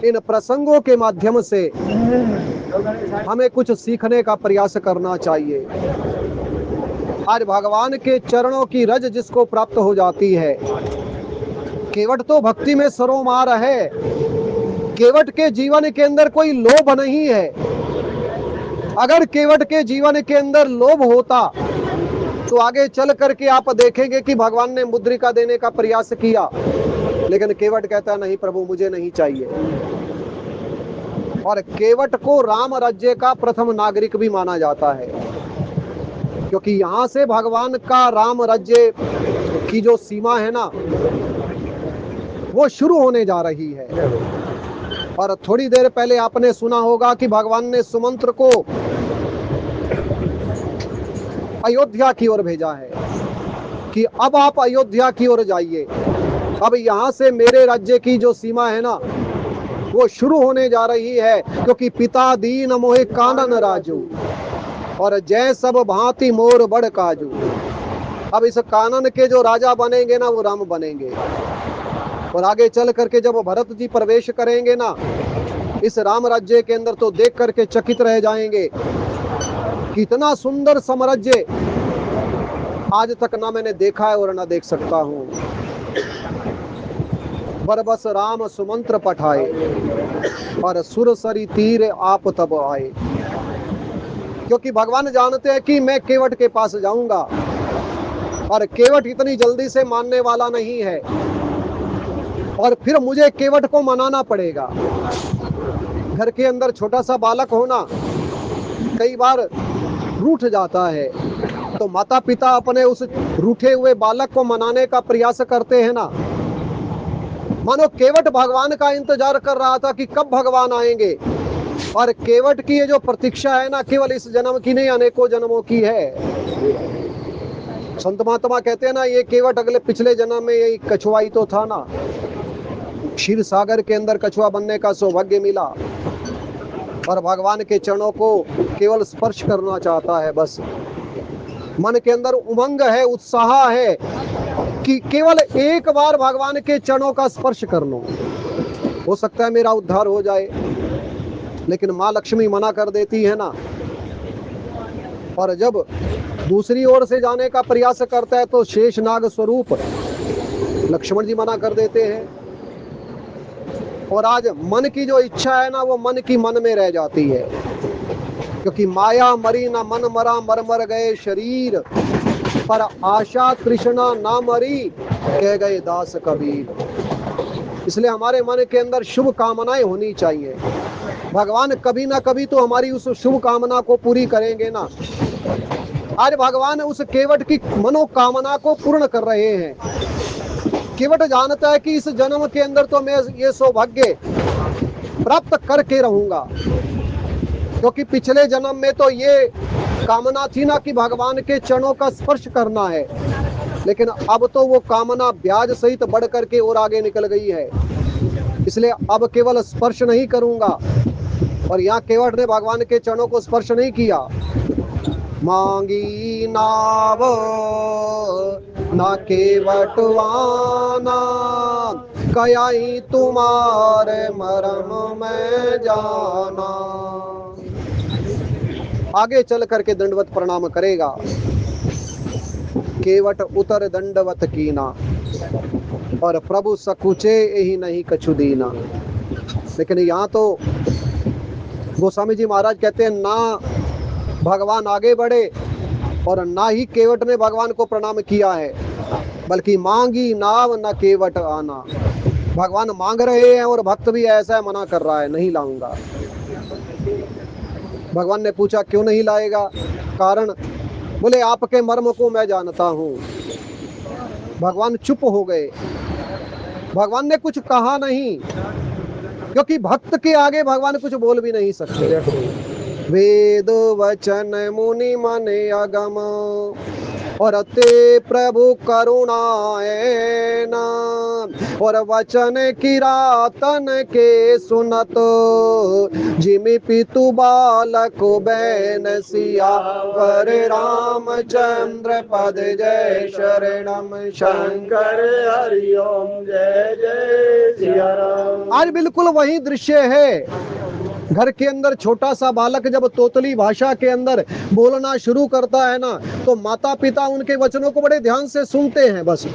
इन प्रसंगों के माध्यम से हमें कुछ सीखने का प्रयास करना चाहिए। आज भगवान के चरणों की रज जिसको प्राप्त हो जाती है, केवट तो भक्ति में सरोमार है, केवट के जीवन के अंदर कोई लोभ नहीं है। अगर केवट के जीवन के अंदर लोभ होता तो आगे चल करके आप देखेंगे कि भगवान ने मुद्रिका देने का प्रयास किया, लेकिन केवट कहता है, नहीं प्रभु, मुझे नहीं चाहिए। और केवट को राम राज्य का प्रथम नागरिक भी माना जाता है, क्योंकि यहां से भगवान का राम राज्य की जो सीमा है ना, वो शुरू होने जा रही है। और थोड़ी देर पहले आपने सुना होगा कि भगवान ने सुमंत्र को अयोध्या की ओर भेजा है कि अब आप अयोध्या की ओर जाइए। अब यहाँ से मेरे राज्य की जो सीमा है ना, वो शुरू होने जा रही है, क्योंकि पिता दीन मोहे कानन राजू और जय सब भांति मोर बड़ काजू। अब इस कानन के जो राजा बनेंगे ना, वो राम बनेंगे। और आगे चल करके जब भरत जी प्रवेश करेंगे ना इस राम राज्य के अंदर, तो देख करके चकित रह जाएंगे, कितना सुंदर साम्राज्य आज तक ना मैंने देखा है और ना देख सकता हूँ। बरबस राम सुमंत्र पठाए और सुरसरी तीर आप तब आए। क्योंकि भगवान जानते हैं कि मैं केवट के पास जाऊंगा और केवट इतनी जल्दी से मानने वाला नहीं है, और फिर मुझे केवट को मनाना पड़ेगा। घर के अंदर छोटा सा बालक होना कई बार रूठ जाता है, तो माता पिता अपने उस रूठे हुए बालक को मनाने का प्रयास करते हैं ना। मानो केवट भगवान का इंतजार कर रहा था कि कब भगवान आएंगे, और केवट की ये जो प्रतीक्षा है ना, केवल इस जन्म की नहीं, अनेकों जन्मों की है। संत महात्मा कहते हैं ना, ये केवट अगले पिछले जन्म में यही कछुआई तो था ना, क्षीर सागर के अंदर कछुआ बनने का सौभाग्य मिला और भगवान के चरणों को केवल स्पर्श करना चाहता है। बस मन के अंदर उमंग है, उत्साह है कि केवल एक बार भगवान के चरणों का स्पर्श कर लो, हो सकता है मेरा उद्धार हो जाए। लेकिन माँ लक्ष्मी मना कर देती है ना, और जब दूसरी ओर से जाने का प्रयास करता है तो शेषनाग स्वरूप लक्ष्मण जी मना कर देते हैं। और आज मन की जो इच्छा है ना, वो मन की मन में रह जाती है, क्योंकि माया मरी ना मन मरा, मर मर गए शरीर, पर आशा तृष्णा ना मरी, कह गए दास कबीर। इसलिए हमारे मन के अंदर शुभ कामनाएं होनी चाहिए। भगवान कभी ना कभी तो हमारी उस शुभ कामना को पूरी करेंगे ना। आज भगवान उस केवट की मनोकामना को पूर्ण कर रहे हैं। केवट जानता है कि इस जन्म के अंदर तो मैं ये सौभाग्य प्राप्त करके रहूंगा, क्योंकि पिछले जन्म में तो ये कामना थी ना कि भगवान के चरणों का स्पर्श करना है, लेकिन अब तो वो कामना ब्याज सहित बढ़ करके और आगे निकल गई है। इसलिए अब केवल स्पर्श नहीं करूंगा। और यहाँ केवट ने भगवान के चरणों को स्पर्श नहीं किया। मांगी नाव ना केवटवाना, कयाई तुम्हारे मरम में जाना। आगे चल करके दंडवत प्रणाम करेगा। केवट उतर दंडवत कीना, और प्रभु सकुचे यही नहीं कछु दीना। लेकिन यहाँ तो गोस्वामी जी महाराज कहते हैं ना भगवान आगे बढ़े और ना ही केवट ने भगवान को प्रणाम किया है, बल्कि मांगी नाव न केवट आना। भगवान मांग रहे हैं और भक्त भी ऐसा मना कर रहा है, नहीं लाऊंगा। भगवान ने पूछा क्यों नहीं लाएगा? कारण बोले आपके मर्म को मैं जानता हूँ। भगवान चुप हो गए, भगवान ने कुछ कहा नहीं, क्योंकि भक्त के आगे भगवान कुछ बोल भी नहीं सकते। वेद वचन मुनि मन अगम, और ते प्रभु करुणाएन, और वचन किरातन के सुनत, जिमि पितु बालक बैन सियावर रामचंद्र पद जय शरणम शंकर हरि ओम जय जय सिया राम। आज बिल्कुल वही दृश्य है। घर के अंदर छोटा सा बालक जब तोतली भाषा के अंदर बोलना शुरू करता है ना, तो माता पिता उनके वचनों को बड़े ध्यान से सुनते हैं, बस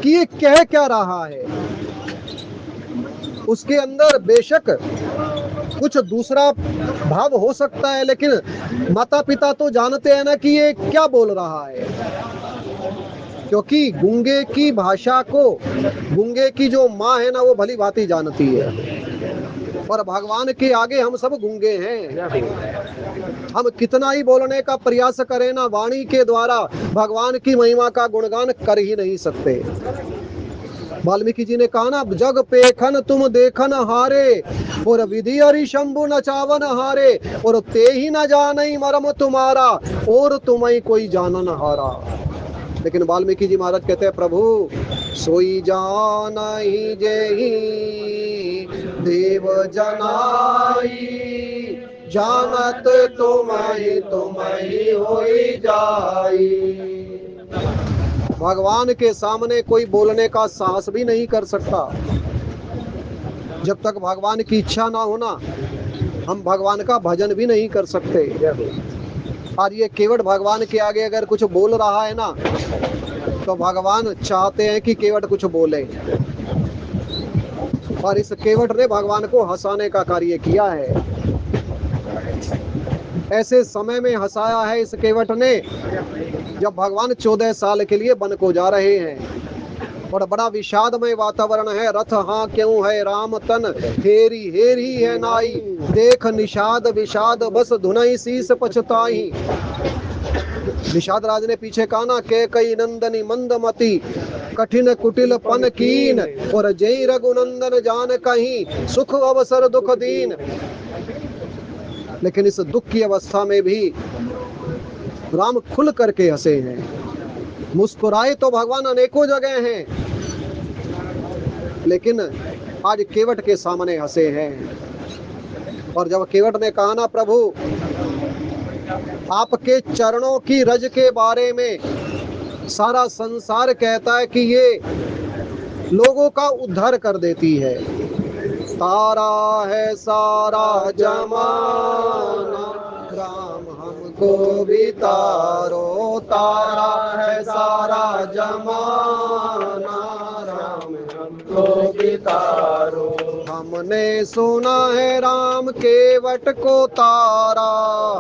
कि ये कह क्या रहा है। उसके अंदर बेशक कुछ दूसरा भाव हो सकता है, लेकिन माता पिता तो जानते हैं ना कि ये क्या बोल रहा है, क्योंकि गूंगे की भाषा को गूंगे की जो माँ है ना वो भली भांति जानती है। और भगवान के आगे हम सब गूंगे हैं। हम कितना ही बोलने का प्रयास करें ना, वाणी के द्वारा भगवान की महिमा का गुणगान कर ही नहीं सकते। वाल्मीकि जी ने कहा ना, जग पेखन तुम देखन हारे, और विधि हरि शंभु नचावन हारे, और ते ही न जाने मरम तुम्हारा, और तुम्हें कोई जानन हारा। लेकिन वाल्मीकि जी महाराज कहते हैं, प्रभु सोई जाना ही जेहि देव जनाई, जानत तुम्हें होई जाई। भगवान के सामने कोई बोलने का साहस भी नहीं कर सकता। जब तक भगवान की इच्छा ना होना, हम भगवान का भजन भी नहीं कर सकते। और ये केवट भगवान के आगे अगर कुछ बोल रहा है ना, तो भगवान चाहते हैं कि केवट कुछ बोले, और इस केवट ने भगवान को हंसाने का कार्य किया है। ऐसे समय में हंसाया है इस केवट ने जब भगवान 14 साल के लिए वन को जा रहे हैं, और बड़ा विषादमय वातावरण है। रथ हाँ क्यों है राम तन, हेरी हेरी है नाई, देख निषाद विषाद बस धुनई शीस पछताई। निषाद राज ने पीछे कहा ना, के कई नंदनी मंदमती, कठिन कुटिल पन कीन, और जय रघुनंदन जान कहीं, सुख अवसर दुख दीन। लेकिन इस दुख की अवस्था में भी राम खुल करके हंसे हैं। मुस्कुराए तो भगवान अनेकों जगह हैं, लेकिन आज केवट के सामने हंसे हैं। और जब केवट ने कहा ना, प्रभु आपके चरणों की रज के बारे में सारा संसार कहता है कि ये लोगों का उद्धार कर देती है। तारा है सारा जमाना, राम हमको भी तारो, तारा है सारा जमाना, राम हमको भी तारो। हमने सुना है राम केवट को तारा,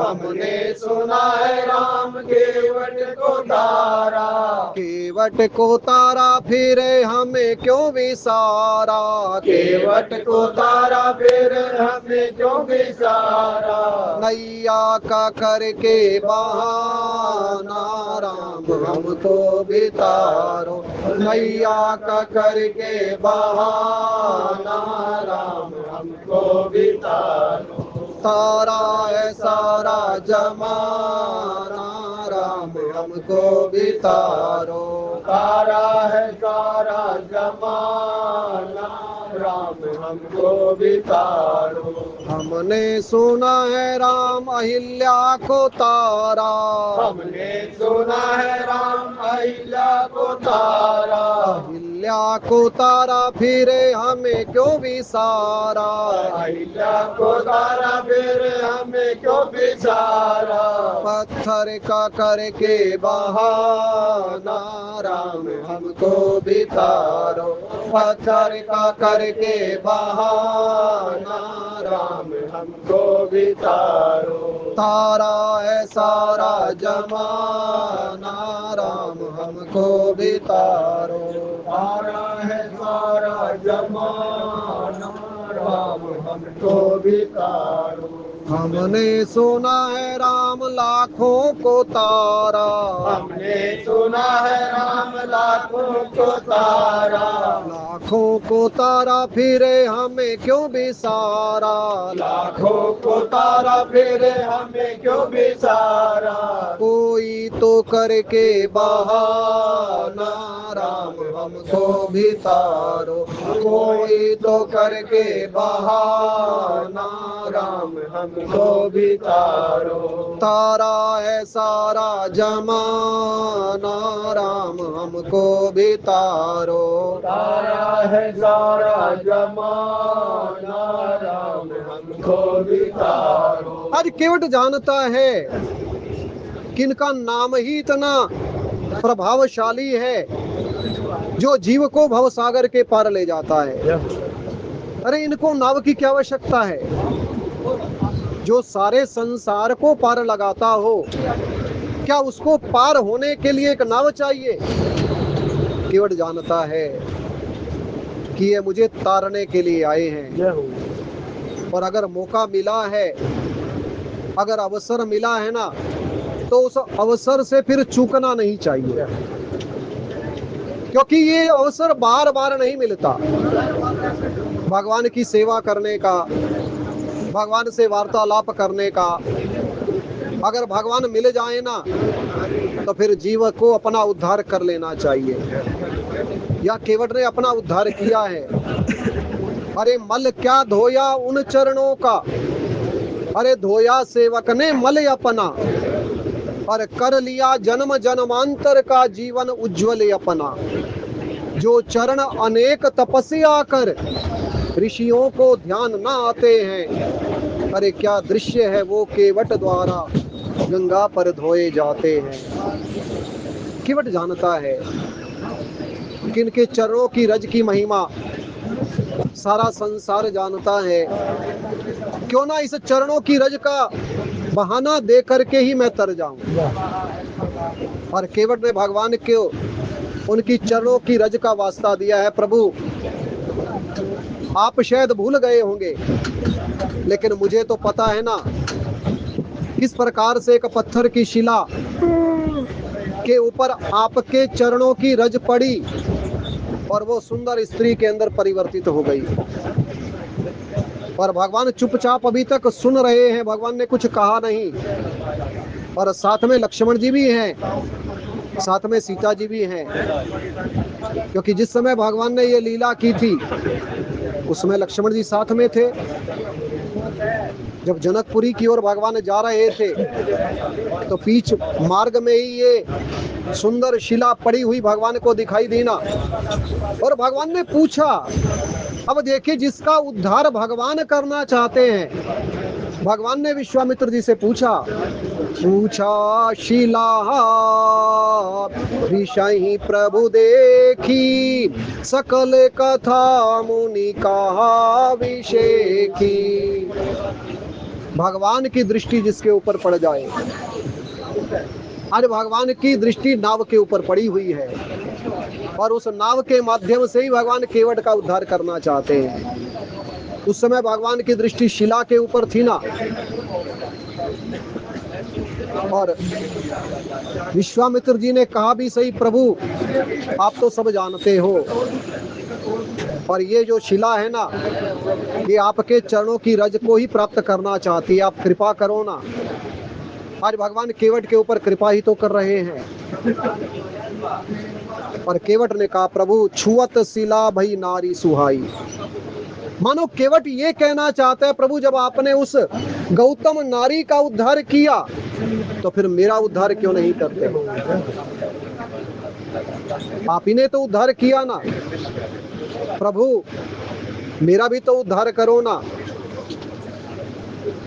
हमने सुना है राम केवट को तारा, केवट को तारा फिर हमें क्यों विसारा, केवट को तारा फिर हमें क्यों विसारा। नैया का करके बहाना, राम हमको भी तारो, नैया का करके बहाना, राम हमको भी तारो। तारा है सारा जमाना राम हमको भी तारो। तारा है सारा जमाना राम हमको भी तारो। हमने सुना है राम अहिल्या को तारा। हमने सुना है राम अहिल्या को तारा। अहिल्या को तारा फिरे हमें क्यों विसारा। अहिल्या को तारा फिर हमें क्यों बिचारा। पत्थर का करके बहाना राम हमको भी तारो। पत्थर का करके बहाना राम हमको भी तारो। तारा है सारा जमाना राम हमको भी तारो। तारा है सारा जमाना राम हमको भी तारो। हमने सुना है राम लाखों को तारा। हमने सुना है राम लाखों को तारा। लाखों को तारा फिरे हमें क्यों बिसारा। लाखों को तारा फिर हमें क्यों बिचारा। कोई तो करके बहाना राम हमको भी तारो। कोई तो करके बहाना राम हमको भी तारो। तारा है सारा जमाना राम हमको भी तारो। तारा है सारा जमाना राम हमको भी तारो। आज केवट जानता है कि इनका नाम ही इतना प्रभावशाली है जो जीव को भवसागर के पार ले जाता है। अरे इनको नाव की क्या आवश्यकता है। जो सारे संसार को पार लगाता हो, क्या उसको पार होने के लिए एक नाव चाहिए। केवट जानता है कि ये मुझे तारने के लिए आए हैं, और अगर मौका मिला है, अगर अवसर मिला है ना, तो उस अवसर से फिर चूकना नहीं चाहिए, क्योंकि ये अवसर बार बार नहीं मिलता। भगवान की सेवा करने का, भगवान से वार्तालाप करने का, अगर भगवान मिल जाए ना, तो फिर जीव को अपना उद्धार कर लेना चाहिए। या केवट ने अपना उद्धार किया है। अरे मल क्या धोया उन चरणों का, अरे धोया सेवक ने मल अपना, और कर लिया जन्म जन्मांतर का जीवन उज्जवल अपना। जो चरण अनेक तपस्या कर ऋषियों को ध्यान ना आते हैं, अरे क्या दृश्य है वो केवट द्वारा गंगा पर धोए जाते हैं। केवट जानता है कि इनके चरणों की रज की महिमा सारा संसार जानता है। क्यों ना इस चरणों की रज का बहाना दे करके ही मैं तर जाऊं। और केवट ने भगवान को उनकी चरणों की रज का वास्ता दिया है। प्रभु आप शायद भूल गए होंगे, लेकिन मुझे तो पता है ना किस प्रकार से एक पत्थर की शिला के ऊपर आपके चरणों की रज पड़ी और वो सुंदर स्त्री के अंदर परिवर्तित हो गई। और भगवान चुपचाप अभी तक सुन रहे हैं, भगवान ने कुछ कहा नहीं। और साथ में लक्ष्मण जी भी हैं, साथ में सीता जी भी हैं, क्योंकि जिस समय भगवान ने ये लीला की थी उसमें लक्ष्मण जी साथ में थे। जब जनकपुरी की ओर भगवान जा रहे थे तो बीच मार्ग में ही ये सुंदर शिला पड़ी हुई भगवान को दिखाई दी ना, और भगवान ने पूछा। अब देखिए, जिसका उद्धार भगवान करना चाहते हैं, भगवान ने विश्वामित्र जी से पूछा शिला विषय प्रभु देखी, सकल कथा मुनि कहा विषेखी। भगवान की दृष्टि जिसके ऊपर पड़ जाए, आज भगवान की दृष्टि नाव के ऊपर पड़ी हुई है, और उस नाव के माध्यम से ही भगवान केवट का उद्धार करना चाहते हैं। उस समय भगवान की दृष्टि शिला के ऊपर थी ना, और विश्वामित्र जी ने कहा भी सही, प्रभु आप तो सब जानते हो, और ये जो शिला है ना, ये आपके चरणों की रज को ही प्राप्त करना चाहती है, आप कृपा करो ना। आज भगवान केवट के ऊपर कृपा ही तो कर रहे हैं। और केवट ने कहा, प्रभु छुअत शिला भई नारी सुहाई। मानो केवट ये कहना चाहता है, प्रभु जब आपने उस गौतम नारी का उद्धार किया तो फिर मेरा उद्धार क्यों नहीं करते? आप ही ने तो उद्धार किया ना, प्रभु मेरा भी तो उद्धार करो ना।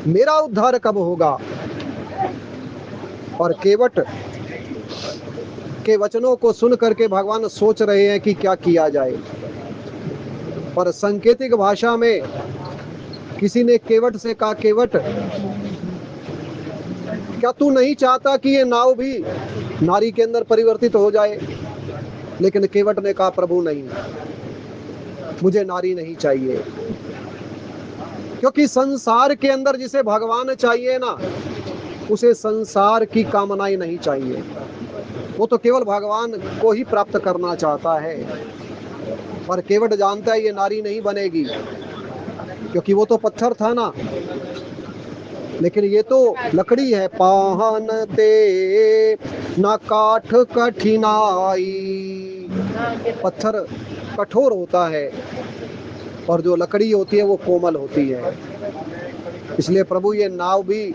मेरा उद्धार कब होगा? और केवट के वचनों को सुन करके भगवान सोच रहे हैं कि क्या किया जाए। पर सांकेतिक भाषा में किसी ने केवट से कहा, केवट क्या तू नहीं चाहता कि ये नाव भी नारी के अंदर परिवर्तित हो जाए? लेकिन केवट ने कहा, प्रभु नहीं, मुझे नारी नहीं चाहिए। क्योंकि संसार के अंदर जिसे भगवान चाहिए ना, उसे संसार की कामनाएं नहीं चाहिए। वो तो केवल भगवान को ही प्राप्त करना चाहता है। पर केवट जानता है ये नारी नहीं बनेगी, क्योंकि वो तो पत्थर था ना, लेकिन ये तो लकड़ी है। पाहन ते ना काठ कठिनाई। पत्थर कठोर होता है और जो लकड़ी होती है वो कोमल होती है। इसलिए प्रभु ये नाव भी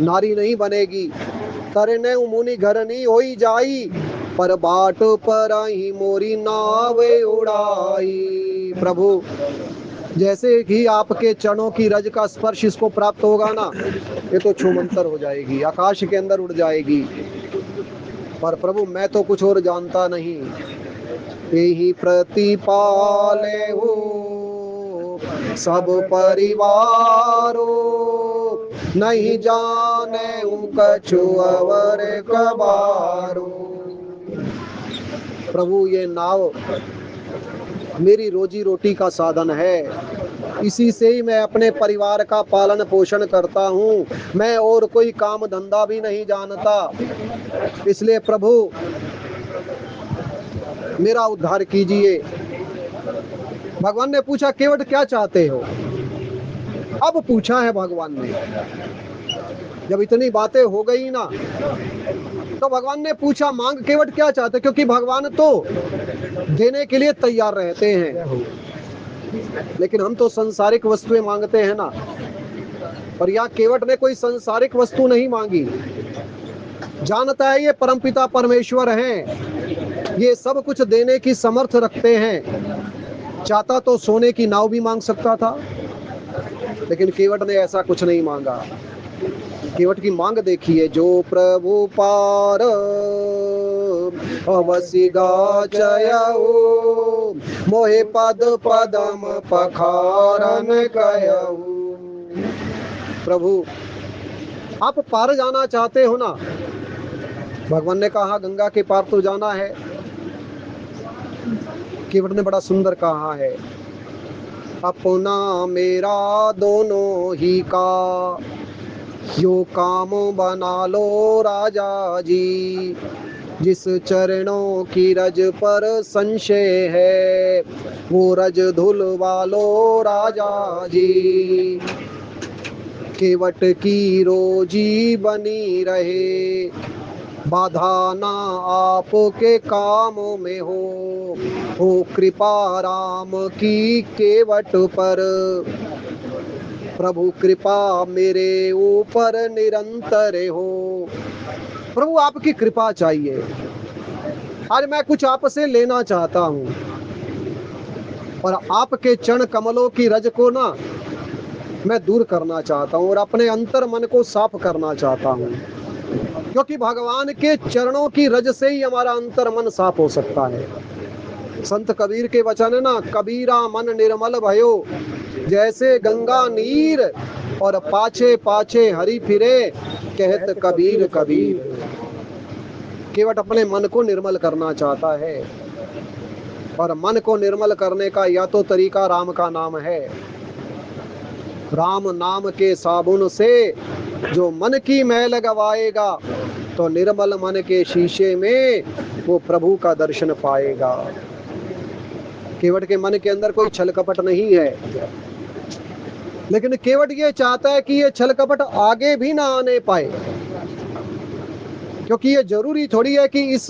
नारी नहीं बनेगी। तरने मुनि घर नहीं होई जाई, पर बाट पर ही मोरी नाव उड़ाई। प्रभु जैसे ही आपके चरणों की रज का स्पर्श इसको प्राप्त होगा ना, ये तो छूमंतर हो जाएगी, आकाश के अंदर उड़ जाएगी। पर प्रभु मैं तो कुछ और जानता नहीं। यही प्रतिपाले हो सब परिवारो, नहीं जाने कछु अवर कबारो। प्रभु ये नाव मेरी रोजी रोटी का साधन है, इसी से ही मैं अपने परिवार का पालन पोषण करता हूँ। मैं और कोई काम धंधा भी नहीं जानता। इसलिए प्रभु मेरा उद्धार कीजिए। भगवान ने पूछा, केवट क्या चाहते हो? अब पूछा है भगवान ने। जब इतनी बातें हो गई ना, तो भगवान ने पूछा, मांग केवट क्या चाहते? क्योंकि भगवान तो देने के लिए तैयार रहते हैं, लेकिन हम तो सांसारिक वस्तुएं मांगते हैं ना। पर यहाँ केवट ने कोई सांसारिक वस्तु नहीं मांगी। जानता है ये परमपिता परमेश्वर हैं, ये सब कुछ देने की समर्थ रखते हैं। चाहता तो सोने की नाव भी मांग सकता था, लेकिन केवट ने ऐसा कुछ नहीं मांगा। केवट की मांग देखिए, जो प्रभु पार अवसि गाचयऊ, मोहे पद पदम पखारन कयऊ। प्रभु आप पार जाना चाहते हो ना? भगवान ने कहा, गंगा के पार तो जाना है। केवट ने बड़ा सुंदर कहा है, अपना मेरा दोनों ही का यो काम बना लो राजा जी। जिस चरणों की रज पर संशय है, वो रज धुलवा लो राजा जी। केवट की रोजी बनी रहे, बाधा ना आपके कामों में हो कृपा राम की केवट पर। प्रभु कृपा मेरे ऊपर निरंतर हो। प्रभु आपकी कृपा चाहिए। आज मैं कुछ आपसे लेना चाहता हूँ, और आपके चरण कमलों की रज को ना मैं दूर करना चाहता हूँ, और अपने अंतर मन को साफ करना चाहता हूँ। क्योंकि भगवान के चरणों की रज से ही हमारा अंतर मन साफ हो सकता है। संत कबीर के वचन है ना, कबीरा मन निर्मल भयो, जैसे गंगा नीर, और पाछे पाछे हरि फिरे, कहत कबीर कबीर। केवट अपने मन को निर्मल करना चाहता है, और मन को निर्मल करने का या तो तरीका राम का नाम है। राम नाम के साबुन से जो मन की मैल गवाएगा, तो निर्मल मन के शीशे में वो प्रभु का दर्शन पाएगा। केवट के मन के अंदर कोई छल कपट नहीं है। लेकिन केवट ये चाहता है कि ये छल कपट आगे भी ना आने पाए, क्योंकि ये जरूरी थोड़ी है कि इस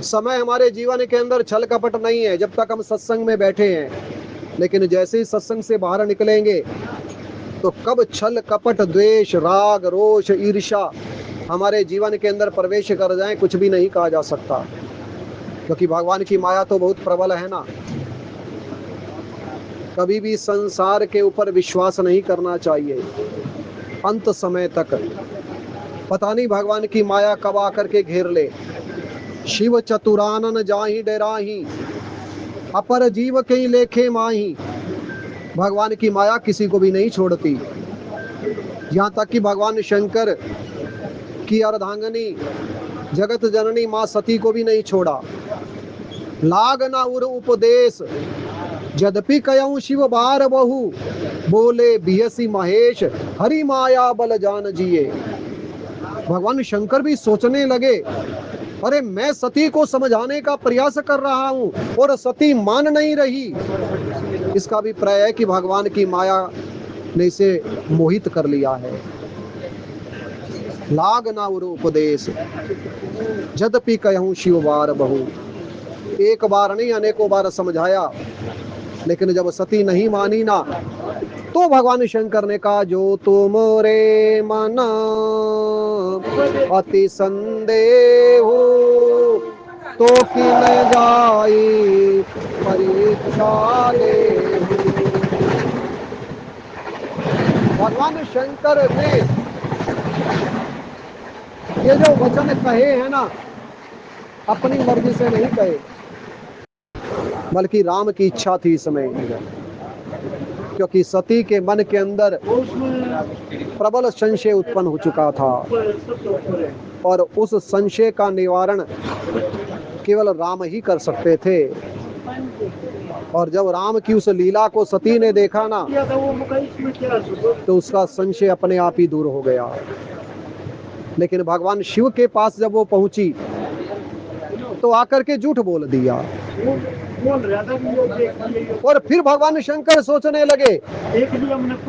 समय हमारे जीवन के अंदर छल कपट नहीं है जब तक हम सत्संग में बैठे हैं। लेकिन जैसे ही सत्संग से बाहर निकलेंगे तो कब छल कपट द्वेष राग रोष ईर्ष्या हमारे जीवन के अंदर प्रवेश कर जाए कुछ भी नहीं कहा जा सकता, क्योंकि भगवान की माया तो बहुत प्रबल है ना। कभी भी संसार के ऊपर विश्वास नहीं करना चाहिए अंत समय तक। पता नहीं भगवान की माया कब आकर के घेर ले। शिव चतुरानन जाहि डेराही अपर जीव कई लेखे माही। भगवान की माया किसी को भी नहीं छोड़ती। यहाँ तक कि भगवान शंकर की अर्धांगनी जगत जननी माँ सती को भी नहीं छोड़ा। लाग न उर उपदेश यद्यपि कयऊं शिव बार बहु बोले बियसी महेश हरि माया बल जान जिए। भगवान शंकर भी सोचने लगे, अरे मैं सती को समझाने का प्रयास कर रहा हूं और सती मान नहीं रही। इसका अभिप्राय है कि भगवान की माया ने इसे मोहित कर लिया है। लाग ना उर उपदेश यद्यपि कहूं शिव बार बहु। एक बार नहीं अनेकों बार समझाया, लेकिन जब सती नहीं मानी ना तो भगवान शंकर ने कहा जो तुमरे मन अति संदेह हो तो किन जाई परीक्षा ले। भगवान शंकर ने ये जो वचन कहे हैं ना अपनी मर्जी से नहीं कहे, बल्कि राम की इच्छा थी इस समय। क्योंकि सती के मन के अंदर प्रबल संशय उत्पन्न हो चुका था और उस संशय का निवारण केवल राम ही कर सकते थे। और जब राम की उस लीला को सती ने देखा ना तो उसका संशय अपने आप ही दूर हो गया। लेकिन भगवान शिव के पास जब वो पहुंची तो आकर के झूठ बोल दिया। और फिर भगवान शंकर सोचने लगे,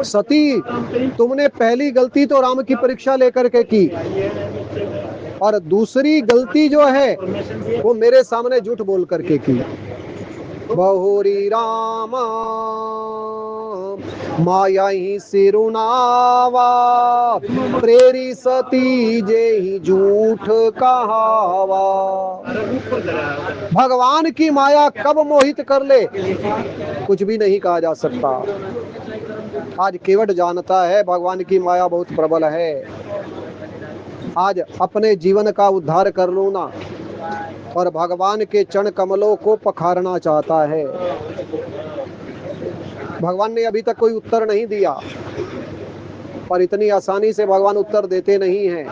सती तुमने पहली गलती तो राम की परीक्षा लेकर के की और दूसरी गलती जो है वो मेरे सामने झूठ बोल करके की। बहुरी राम माया ही सिरुनावा प्रेरी सती जे ही झूठ कहावा। भगवान की माया कब मोहित कर ले कुछ भी नहीं कहा जा सकता। आज केवट जानता है भगवान की माया बहुत प्रबल है। आज अपने जीवन का उद्धार कर लूं ना और भगवान के चरण कमलों को पखारना चाहता है। भगवान ने अभी तक कोई उत्तर नहीं दिया, पर इतनी आसानी से भगवान उत्तर देते नहीं हैं,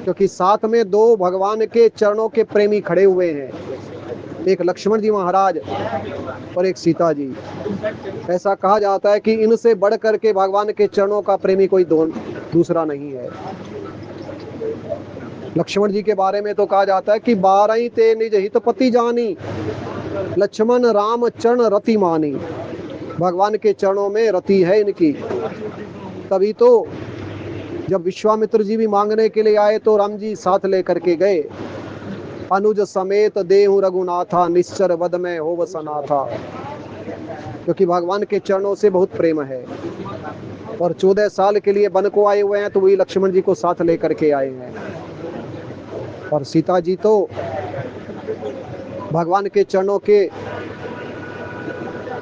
क्योंकि साथ में दो भगवान के चरणों के प्रेमी खड़े हुए हैं, एक लक्ष्मण जी महाराज और एक सीता जी। ऐसा कहा जाता है कि इनसे बढ़ करके भगवान के चरणों का प्रेमी कोई दूसरा नहीं है। लक्ष्मण जी के बारे में तो कहा जाता है कि 12 ते निज हितपति जानी लक्ष्मण राम चरण रति मानी। भगवान के चरणों में रति है इनकी। तभी तो जब विश्वामित्र जी भी मांगने के लिए आए तो राम जी साथ लेकर के गए। अनुज समेत देहु रघुनाथा निश्चर वद में होव सनाथा। क्योंकि भगवान के चरणों से बहुत प्रेम है और 14 साल के लिए वन को आए हुए हैं तो वही लक्ष्मण जी को साथ लेकर के आए हैं। और सीता जी तो भगवान के चरणों के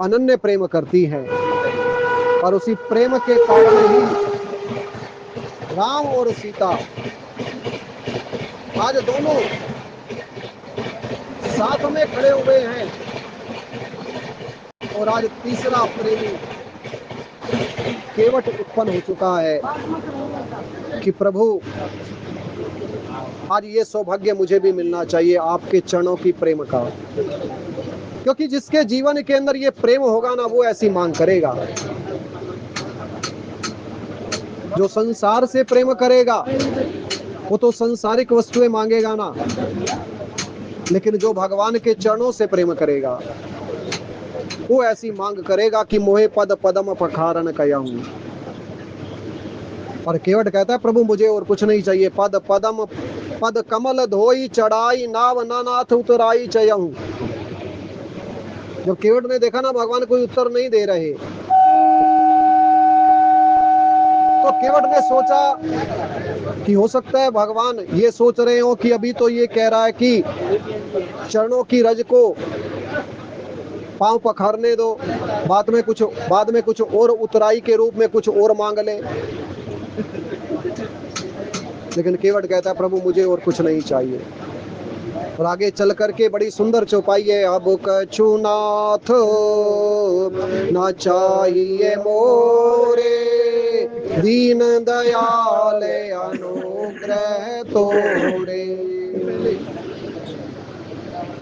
अनन्य प्रेम करती हैं और उसी प्रेम के कारण ही राम और सीता आज दोनों साथ में खड़े हुए हैं। और आज तीसरा प्रेमी केवट उत्पन्न हो चुका है कि प्रभु आज ये सौभाग्य मुझे भी मिलना चाहिए आपके चरणों की प्रेम का। क्योंकि जिसके जीवन के अंदर ये प्रेम होगा ना वो ऐसी मांग करेगा। जो संसार से प्रेम करेगा वो तो सांसारिक वस्तुएं मांगेगा ना, लेकिन जो भगवान के चरणों से प्रेम करेगा वो ऐसी मांग करेगा कि मोहे पद पदम पखारन कयाऊं। और केवट कहता है प्रभु मुझे और कुछ नहीं चाहिए, पद पदम पद कमल धोई चढ़ाई नाव नानाथ उतराई चयऊं। जब केवट ने देखा ना भगवान कोई उत्तर नहीं दे रहे, तो केवट ने सोचा कि हो सकता है भगवान ये सोच रहे हो कि अभी तो ये कह रहा है कि चरणों की रज को पांव पखारने दो, बाद में कुछ और उतराई के रूप में कुछ और मांग ले। लेकिन केवट कहता है प्रभु मुझे और कुछ नहीं चाहिए। और आगे चल करके बड़ी सुंदर चौपाई है, अब कछु नाथ ना चाहिए मोरे, दीन दयाल अनुग्रह तोरे।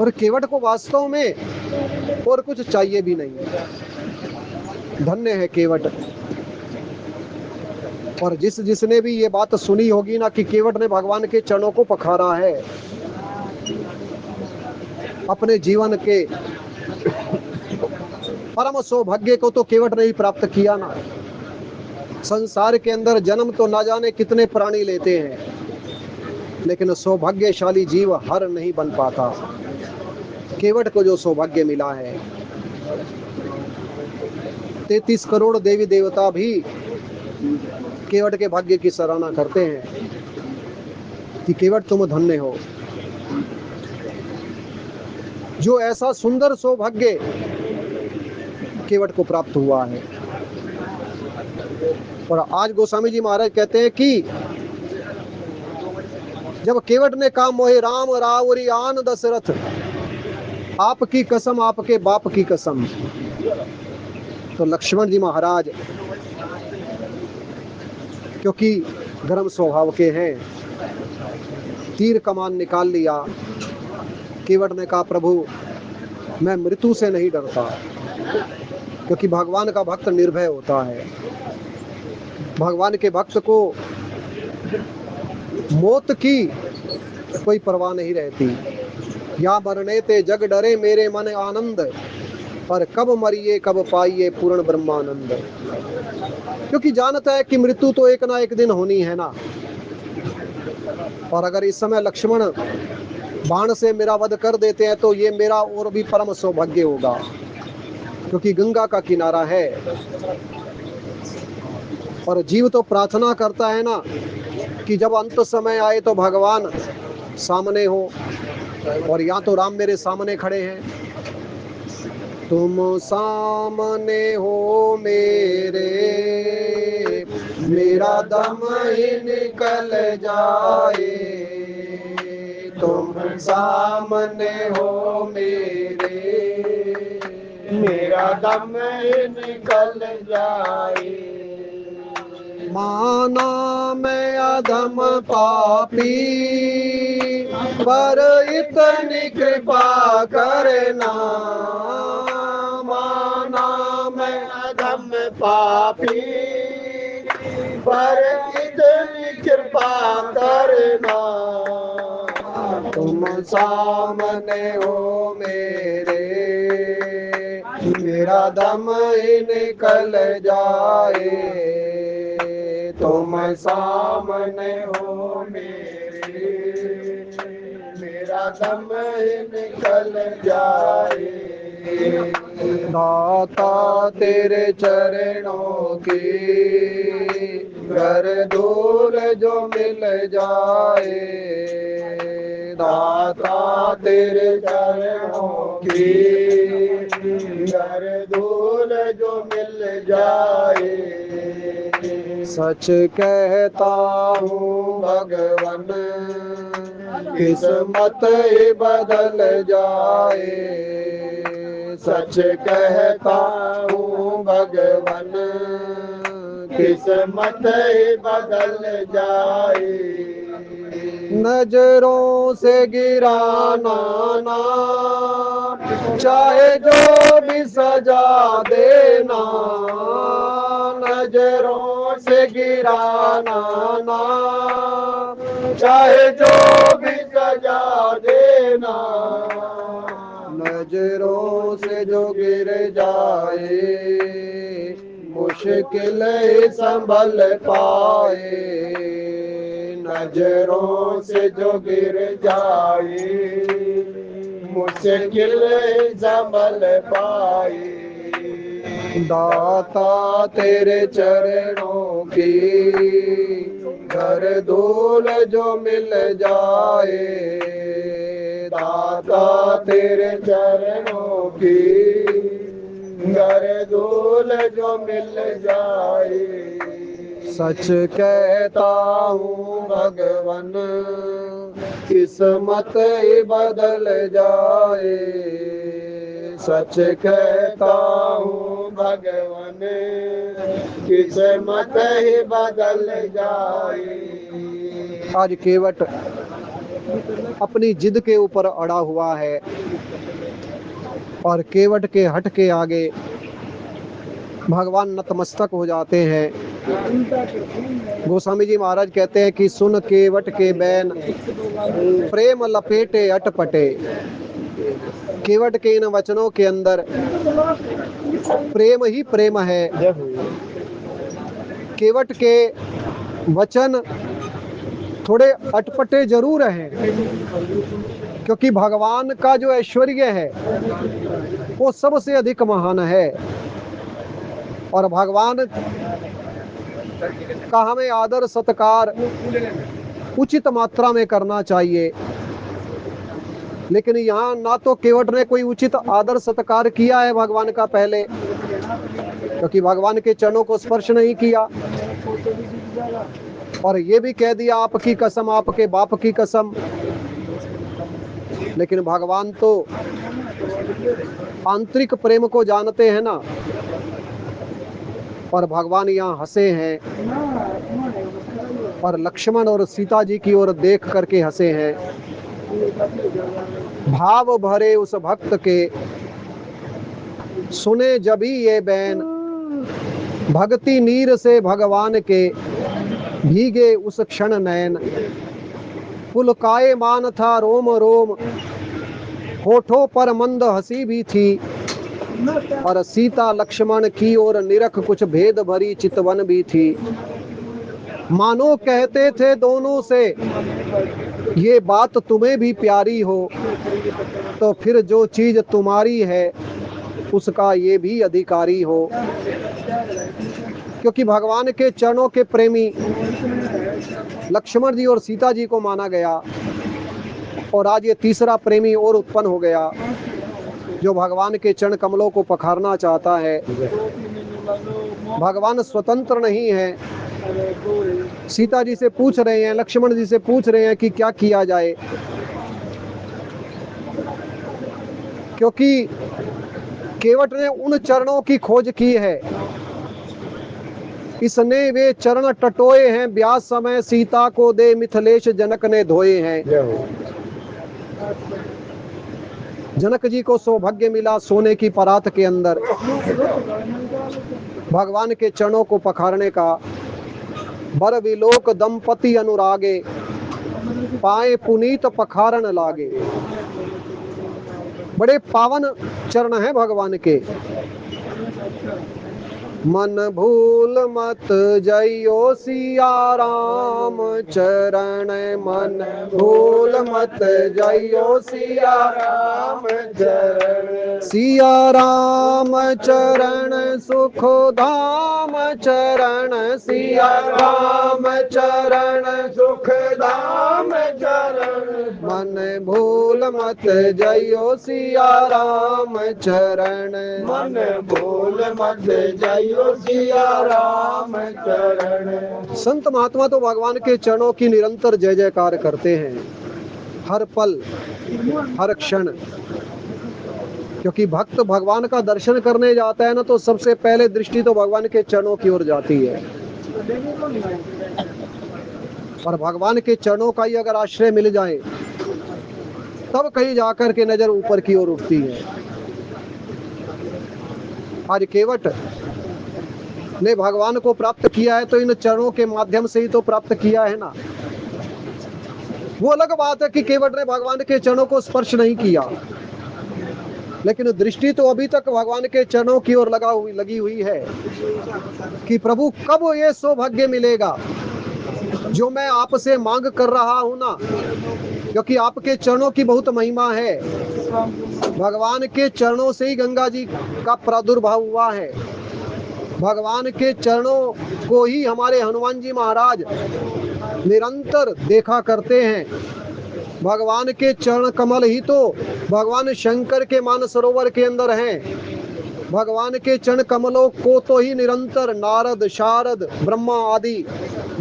और केवट को वास्तव में और कुछ चाहिए भी नहीं। धन्य है केवट। और जिसने भी ये बात सुनी होगी ना कि केवट ने भगवान के चरणों को पखारा है, अपने जीवन के परम सौभाग्य को तो केवट ने ही प्राप्त किया ना। संसार के अंदर जन्म तो ना जाने कितने प्राणी लेते हैं, लेकिन सौभाग्यशाली जीव हर नहीं बन पाता। केवट को जो सौभाग्य मिला है, 33 करोड़ देवी देवता भी केवट के भाग्य की सराहना करते हैं कि केवट तुम धन्य हो, जो ऐसा सुंदर सौभाग्य केवट को प्राप्त हुआ है। और आज गोस्वामी जी महाराज कहते हैं कि जब केवट ने कहा मोहे राम रावरी आन दशरथ, आपकी कसम आपके बाप की कसम, तो लक्ष्मण जी महाराज क्योंकि गर्म स्वभाव के हैं, तीर कमान निकाल लिया। केवट ने कहा प्रभु मैं मृत्यु से नहीं डरता, क्योंकि भगवान का भक्त निर्भय होता है। भगवान के भक्त को मौत की कोई परवाह नहीं रहती। या मरने ते जग डरे मेरे मन आनंद, पर कब मरिए कब पाइए पूर्ण ब्रह्मानंद। क्योंकि जानता है कि मृत्यु तो एक ना एक दिन होनी है ना। और अगर इस समय लक्ष्मण बाण से मेरा वध कर देते हैं तो ये मेरा और भी परम सौभाग्य होगा, क्योंकि गंगा का किनारा है। और जीव तो प्रार्थना करता है ना कि जब अंत समय आए तो भगवान सामने हो, और यहाँ तो राम मेरे सामने खड़े हैं। तुम सामने हो मेरे, मेरा दम ही निकल जाए। तुम सामने हो मेरे, मेरा दम ही निकल जाए। माना मैं अधम पापी, पर इतनी कृपा करना। माना मैं अधम पापी, पर इतनी कृपा करना। तुम सामने हो मेरे, मेरा दम ही निकल जाए। तुम सामने हो मेरे, मेरा दम ही निकल जाए। दाता तेरे चरणों की घर दूर जो मिल जाए। दाता तेरे चरणों की घर दूर जो मिल जाए। सच कहता हूँ भगवन, किस्मत ही बदल जाए। सच कहता हूँ भगवन, किस्मत ही बदल जाए। नजरों से गिराना ना, चाहे जो भी सजा देना। नजरों से गिराना ना, चाहे जो भी सजा देना। नजरों से जो गिर जाए मुश्किल ही संभल पाए। नजरों से जो गिर जाए मुश्किल ही संभल पाए। दाता तेरे चरणों की घर धूल जो मिल जाए। दाता तेरे चरणों की घर धूल जो मिल जाए। सच कहता हूँ भगवन किस्मत ही बदल जाए। सच कहता हूँ भगवन किस्मत ही बदल जाए। आज केवट अपनी जिद के ऊपर अड़ा हुआ है और केवट के हट के आगे भगवान नतमस्तक हो जाते हैं। गोस्वामी जी महाराज कहते हैं कि सुन केवट के बैन प्रेम लपेटे अटपटे। केवट के इन वचनों के अंदर प्रेम ही प्रेम है। केवट के वचन थोड़े अटपटे जरूर हैं, क्योंकि भगवान का जो ऐश्वर्य है वो सबसे अधिक महान है और भगवान का हमें आदर सत्कार उचित मात्रा में करना चाहिए। लेकिन यहाँ ना तो केवट ने कोई उचित आदर सत्कार किया है भगवान का पहले, क्योंकि भगवान के चरणों को स्पर्श नहीं किया, और ये भी कह दिया आपकी कसम, आपके बाप की कसम। लेकिन भगवान तो आंतरिक प्रेम को जानते हैं ना, और भगवान यहाँ हंसे हैं और लक्ष्मण और सीता जी की ओर देख करके हंसे हैं। भाव भरे उस भक्त के सुने जभी ये बैन, भक्ति नीर से भगवान के भीगे उस क्षण नयन। पुलकायमान था रोम रोम, होठों पर मंद हंसी भी थी, और सीता लक्ष्मण की ओर निरख कुछ भेद भरी चितवन भी थी। मानो कहते थे दोनों से ये बात तुम्हें भी प्यारी हो, तो फिर जो चीज तुम्हारी है उसका ये भी अधिकारी हो। क्योंकि भगवान के चरणों के प्रेमी लक्ष्मण जी और सीता जी को माना गया, और आज ये तीसरा प्रेमी और उत्पन्न हो गया जो भगवान के चरण कमलों को पखारना चाहता है। भगवान स्वतंत्र नहीं है। सीता जी से पूछ रहे हैं, लक्ष्मण जी से पूछ रहे हैं कि क्या किया जाए, क्योंकि केवट ने उन चरणों की खोज की है। इसने वे चरण टटोए हैं, ब्यास समय सीता को दे मिथिलेश जनक ने धोए हैं। जनक जी को सौभाग्य मिला सोने की परात के अंदर भगवान के चरणों को पखारने का। बर विलोक दंपति अनुरागे, पाए पुनीत पखारन लागे। बड़े पावन चरण हैं भगवान के। मन भूल मत जइयो सिया राम चरण, मन भूल मत जइयो सिया राम चरण। सिया राम चरण सुख धाम चरण, सिया राम चरण सुख धाम चरण। मन भूल मत जइयो सिया राम चरण, मन भूल मत जइयो सिया राम चरण। संत महात्मा तो भगवान के चरणों की निरंतर जय जयकार करते हैं, हर पल हर क्षण। क्योंकि भक्त भगवान का दर्शन करने जाता है ना, तो सबसे पहले दृष्टि तो भगवान के चरणों की ओर जाती है। और भगवान के चरणों का ही अगर आश्रय मिल जाए तब कहीं जाकर के नजर ऊपर की ओर उठती है। आज केवट ने भगवान को प्राप्त किया है तो इन चरणों के माध्यम से ही तो प्राप्त किया है ना। वो अलग बात है कि केवट ने भगवान के चरणों को स्पर्श नहीं किया, लेकिन दृष्टि तो अभी तक भगवान के चरणों की ओर लगी हुई है कि प्रभु कब ये सौभाग्य मिलेगा जो मैं आपसे मांग कर रहा हूं ना, क्योंकि आपके चरणों की बहुत महिमा है। भगवान के चरणों से ही गंगा जी का प्रादुर्भाव हुआ है। भगवान के चरणों को ही हमारे हनुमान जी महाराज निरंतर देखा करते हैं। भगवान के चरण कमल ही तो भगवान शंकर के मानसरोवर के अंदर हैं। भगवान के चरण कमलों को तो ही निरंतर नारद, शारद, ब्रह्मा आदि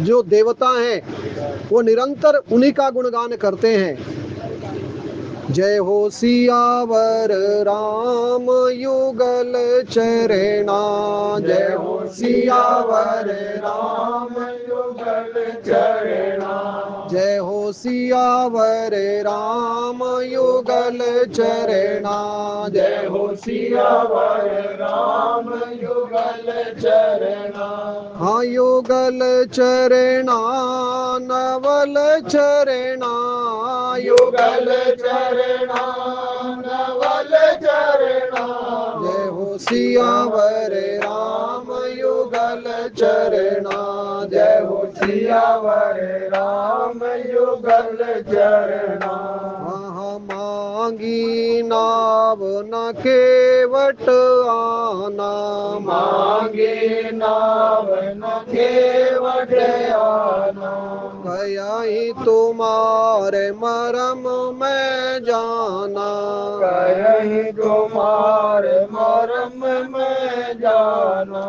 जो देवता हैं वो निरंतर उन्हीं का गुणगान करते हैं। जय हो सियावर राम युगल चरणा, जय हो सियावर राम युगल चरणा, जय हो सियावर राम युगल चरणा, जय हो सियावर राम युगल चरणा। हाँ युगल चरणा नवल चरणा, युगल चरणा नवल चरणा, जय हो सियावर राम युगल चरणा, जय हो सियावर राम युगल चरणा। मांगी नाव न केवट आना, मांगी नाव न केवट आना, कहीं तुम्हारे मरम में जाना, कहीं तुम्हारे मरम में जाना।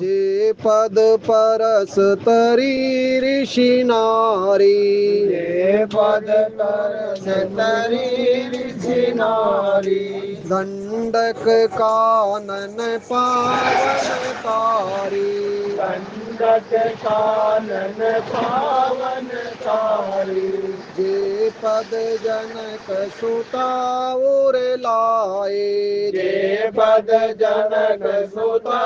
जे पद परस तरी ऋषि नारी, जे पद परस तरी ऋषि नारी, दंडक कानन पावन तारी, दंडक कानन पावन तारी। जे पद जनक सुता उर लाए, जे पद जनक सुता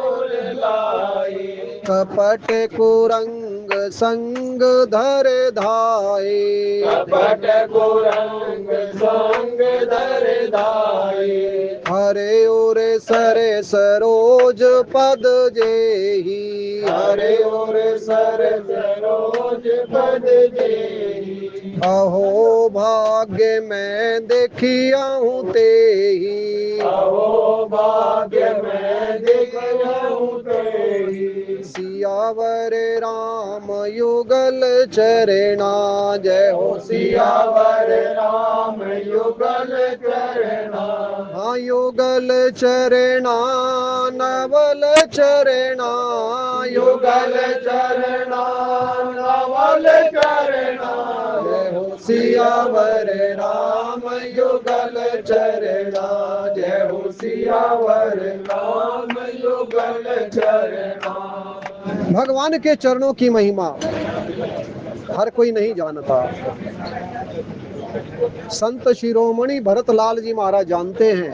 उर लाए, कपट कुरंग संग धर धाए, कपट कुरंग संग धर धाए। हरे उर सरे सरोज पद जेही, हरे उर सर सरोज पद जेही। अहो भाग्य में देखिया हूँ तेही, अहो भाग्य में देखिया हूँ तेही। सियावर राम युगल चरणा, जय हो सियावर राम युगल चरणा। हाँ युगल चरणा नवल चरणा, युगल चरणा नवल चरणा, जय हो सियावर राम युगल चरणा, जय हो सियावर राम युगल चरणा। भगवान के चरणों की महिमा हर कोई नहीं जानता। संत शिरोमणि भरतलाल जी महाराज जानते हैं।